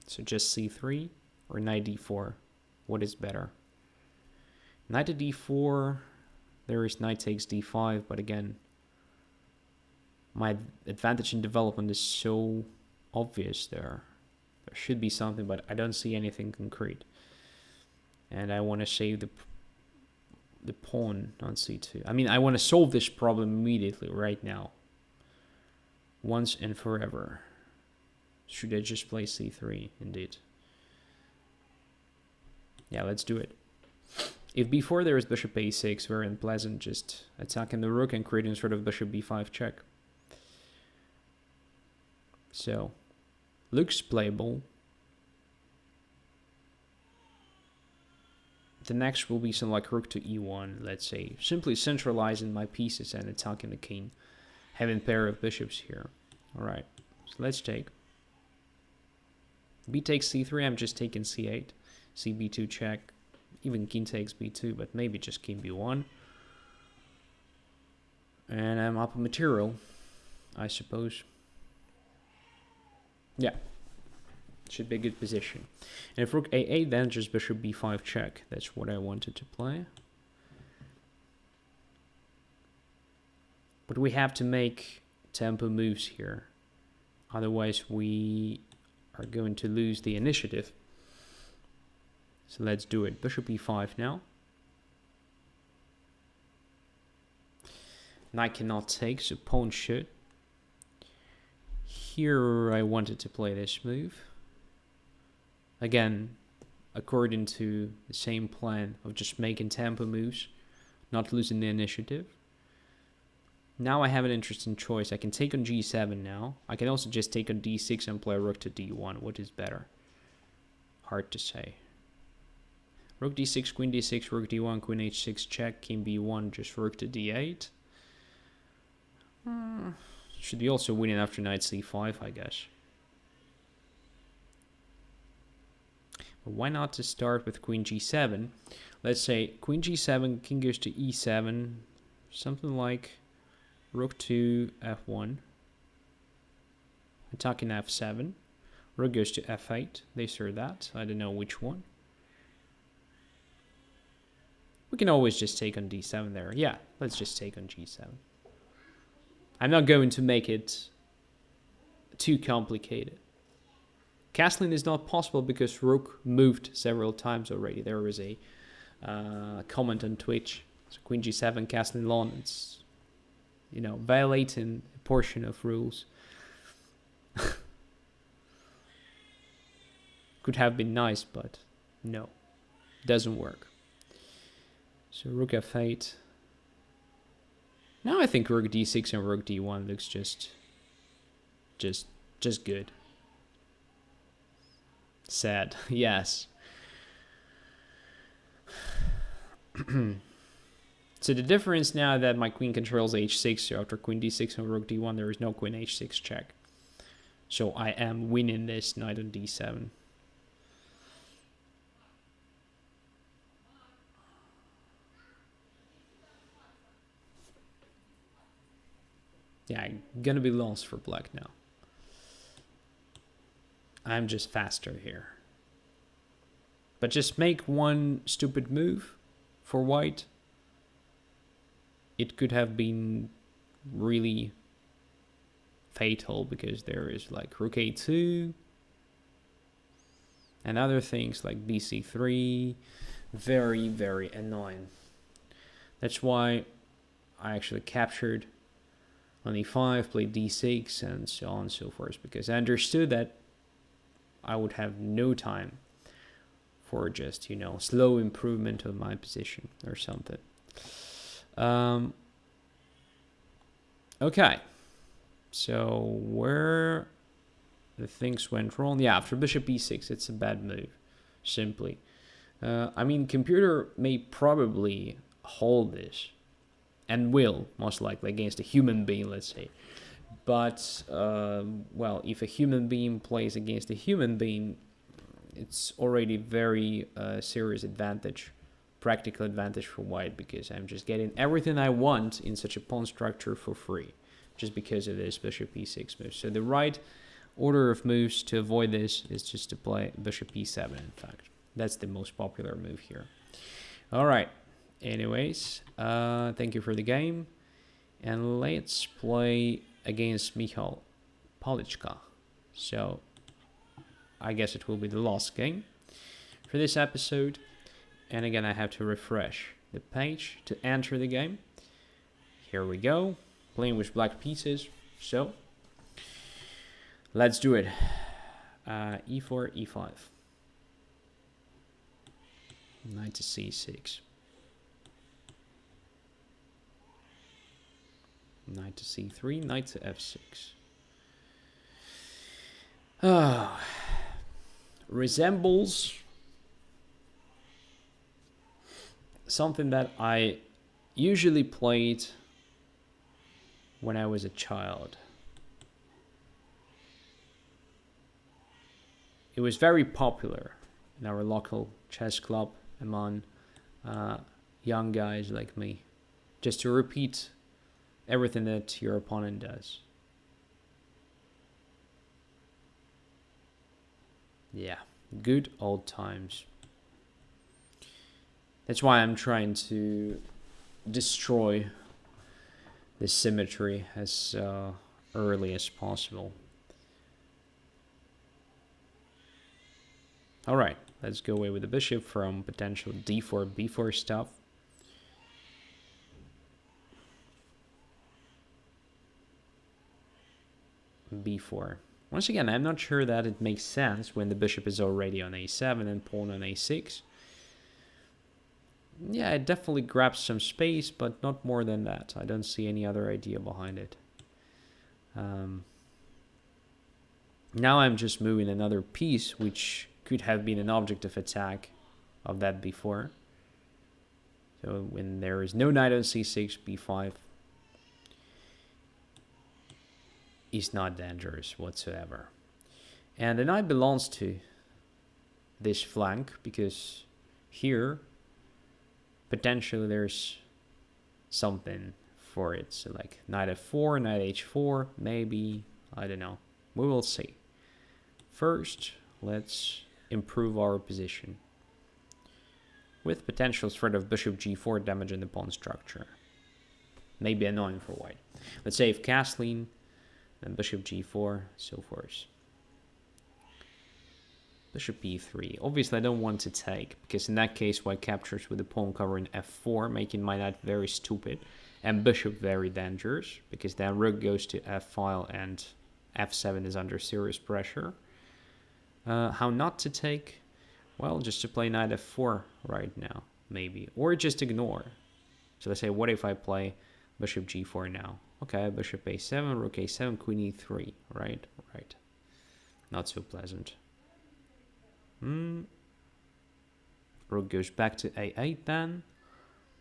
So just c3 or knight d4? What is better? Knight to d4, there is knight takes d5, but again, my advantage in development is so obvious there. There should be something, but I don't see anything concrete. And I want to save the pawn on c2. I mean, I want to solve this problem immediately, right now. Once and forever. Should I just play c3? Indeed. Yeah, let's do it. If before there is bishop a6, very unpleasant, just attacking the rook and creating sort of bishop b5 check. So, looks playable. The next will be something like rook to e1, let's say. Simply centralizing my pieces and attacking the king. Having a pair of bishops here. Alright, so let's take. B takes c3, I'm just taking c8. cb2 check. Even king takes b2, but maybe just king b1. And I'm up a material, I suppose. Yeah. Should be a good position. And if rook a8, then just bishop b5 check. That's what I wanted to play. But we have to make tempo moves here. Otherwise we are going to lose the initiative. So let's do it. Bishop e5 now. Knight cannot take, so pawn should. Here I wanted to play this move. Again, according to the same plan of just making tempo moves, not losing the initiative. Now I have an interesting choice. I can take on g7 now. I can also just take on d6 and play rook to d1. What is better? Hard to say. Rook d6, queen d6, rook d1, queen h6, check, king b1, just rook to d8. Should be also winning after knight c5, I guess. But why not to start with queen g7? Let's say queen g7, king goes to e7, something like rook to f1, attacking f7, rook goes to f8, they serve that, I don't know which one. We can always just take on d7 there. Yeah, let's just take on g7. I'm not going to make it too complicated. Castling is not possible because rook moved several times already. There was a comment on Twitch. So queen g7, castling long. It's, you know, violating a portion of rules. Could have been nice, but no, doesn't work. So rook f8. Now I think rook d6 and rook d1 looks just good. Sad, yes. So the difference now that my queen controls h6, so after queen d6 and rook d1, there is no queen h6 check. So I am winning this knight on d7. Yeah, I'm gonna be lost for black now. I'm just faster here. But just make one stupid move for white. It could have been really fatal because there is like rook a2 and other things like bc3. Very, very annoying. That's why I actually captured on e5, played d6, and so on and so forth, because I understood that I would have no time for just, slow improvement of my position or something. Okay, so where the things went wrong? Yeah, after bishop e6, it's a bad move, simply. I mean, computer may probably hold this, and will, most likely, against a human being, let's say. But, well, if a human being plays against a human being, it's already very serious advantage, practical advantage for white, because I'm just getting everything I want in such a pawn structure for free, just because of this bishop e6 move. So the right order of moves to avoid this is just to play bishop e7, in fact. That's the most popular move here. All right. Anyways, thank you for the game. And let's play against Michal Polichka. So I guess it will be the last game for this episode. And again, I have to refresh the page to enter the game. Here we go. Playing with black pieces. So let's do it. E4, E5. Knight to C6. Knight to C3, knight to F6. Resembles something that I usually played when I was a child. It was very popular in our local chess club among young guys like me, just to repeat everything that your opponent does. Yeah, good old times. That's why I'm trying to destroy the symmetry as early as possible. Alright, let's go away with the bishop from potential d4, b4 stuff. b4. Once again, I'm not sure that it makes sense when the bishop is already on a7 and pawn on a6. Yeah, it definitely grabs some space, but not more than that. I don't see any other idea behind it. Now I'm just moving another piece, which could have been an object of attack of that before. So when there is no knight on c6, b5 is not dangerous whatsoever. And the knight belongs to this flank, because here potentially there's something for it. So like knight f4, knight h4, maybe, I don't know. We will see. First, let's improve our position with potential threat of bishop g4 damaging the pawn structure. Maybe annoying for white. Let's say if castling, then bishop g4, so forth. Bishop e3. Obviously, I don't want to take, because in that case, white captures with the pawn covering f4, making my knight very stupid, and bishop very dangerous, because then rook goes to f file and f7 is under serious pressure. How not to take? Well, just to play knight f4 right now, maybe. Or just ignore. So let's say, what if I play bishop g4 now? Okay, bishop a7, rook a7, queen e3, right? Right. Not so pleasant. Rook goes back to a8 then.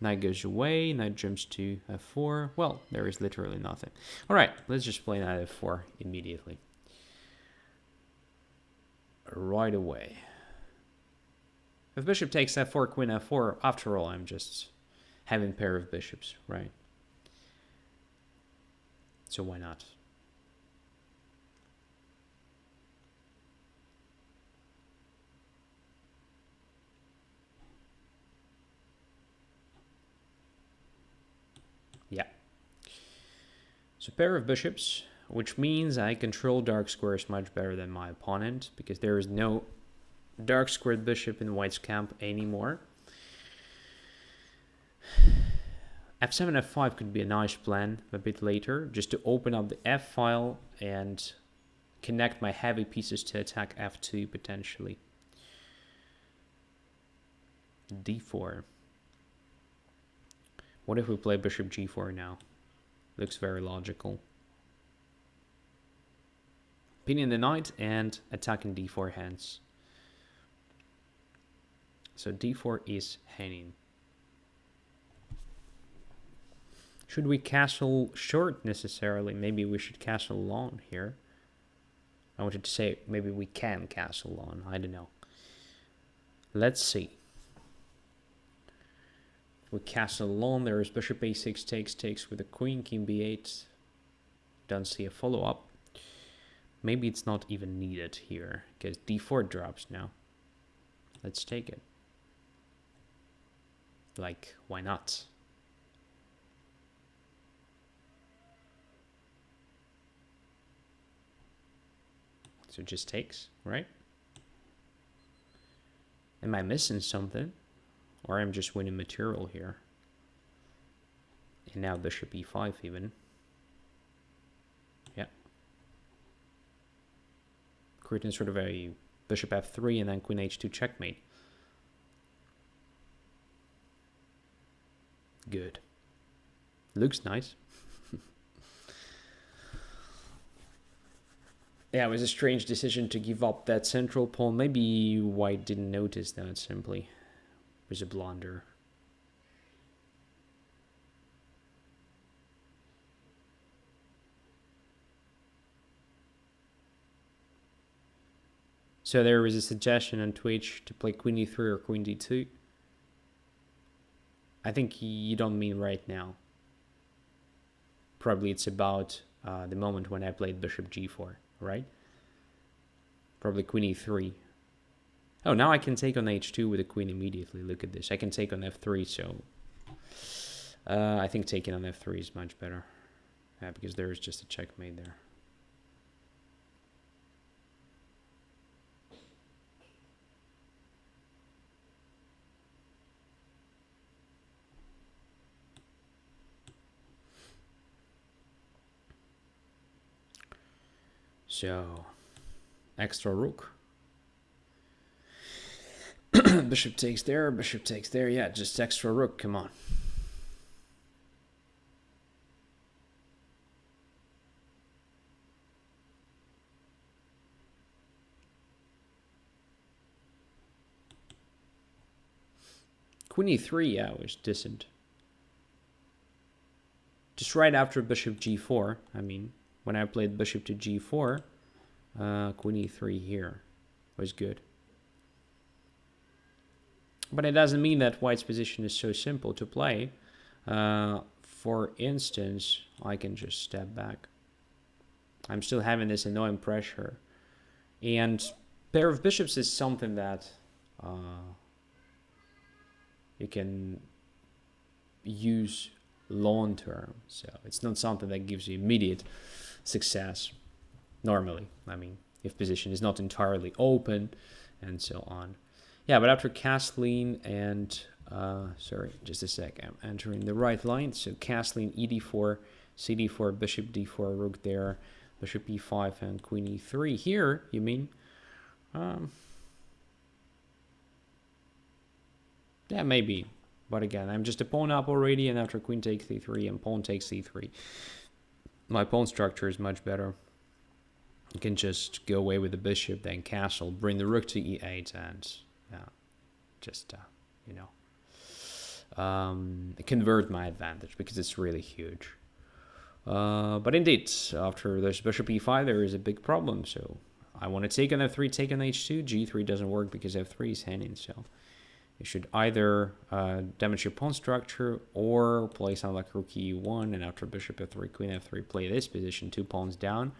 Knight goes away, knight jumps to f4. Well, there is literally nothing. All right, let's just play knight f4 immediately. Right away. If bishop takes f4, queen f4, after all, I'm just having pair of bishops, right? So why not? Yeah. So pair of bishops, which means I control dark squares much better than my opponent, because there is no dark squared bishop in white's camp anymore. f7, f5 could be a nice plan a bit later, just to open up the f file and connect my heavy pieces to attack f2 potentially. d4. What if we play bishop g4 now? Looks very logical. Pinning the knight and attacking d4 hence. So d4 is hanging. Should we castle short necessarily? Maybe we should castle long here. I wanted to say maybe we can castle long. I don't know. Let's see. We castle long. There is bishop a6 takes with the queen, king b8. Don't see a follow-up. Maybe it's not even needed here, because d4 drops now. Let's take it. Like, why not? So it just takes, right? Am I missing something? Or I'm just winning material here. And now bishop e5 even. Yeah. Creating sort of a bishop f3 and then queen h2 checkmate. Good. Looks nice. Yeah, it was a strange decision to give up that central pawn. Maybe white didn't notice that simply. It was a blunder. So there was a suggestion on Twitch to play queen e3 or queen d2. I think you don't mean right now. Probably it's about the moment when I played bishop g4, right? Probably queen e3. Oh, now I can take on h2 with the queen immediately. Look at this. I can take on f3, so I think taking on f3 is much better. Yeah, because there is just a checkmate there. So, extra rook. Bishop takes there, bishop takes there. Yeah, just extra rook, come on. Queen e3, yeah, was decent. Just right after bishop g4, I mean, when I played bishop to g4, queen e3 here was good. But it doesn't mean that white's position is so simple to play. For instance, I can just step back. I'm still having this annoying pressure. And pair of bishops is something that you can use long term. So it's not something that gives you immediate success normally. I mean, if position is not entirely open and so on. Yeah, but after castling and, sorry, just a sec, I'm entering the right line. So castling ed4, cd4, bishop d4, rook there, bishop e5, and queen e3. Here, you mean? Yeah, maybe. But again, I'm just a pawn up already, and after queen takes c3 and pawn takes c3, my pawn structure is much better. You can just go away with the bishop, then castle, bring the rook to e8, and just, convert my advantage, because it's really huge. But indeed, after there's bishop e5, there is a big problem. So I want to take on f3, take on h2. g3 doesn't work because f3 is hanging, so you should either damage your pawn structure or play something like rook e1, and after bishop f3, queen f3, play this position, 2 pawns down,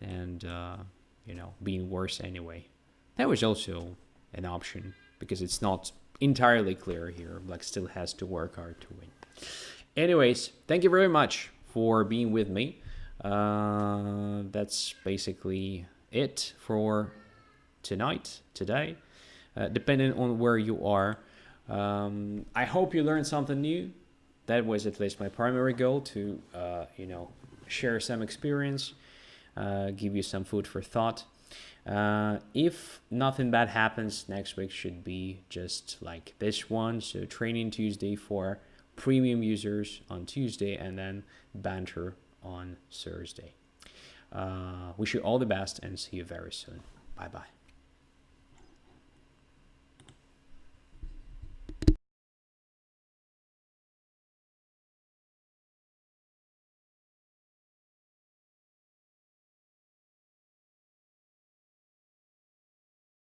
and, being worse anyway. That was also an option, because it's not entirely clear here. Black still has to work hard to win. Anyways, thank you very much for being with me. That's basically it for today. Depending on where you are. I hope you learned something new. That was at least my primary goal, to share some experience, give you some food for thought. If nothing bad happens, next week should be just like this one. So training Tuesday for premium users on Tuesday, and then banter on Thursday. Wish you all the best, and see you very soon. Bye bye.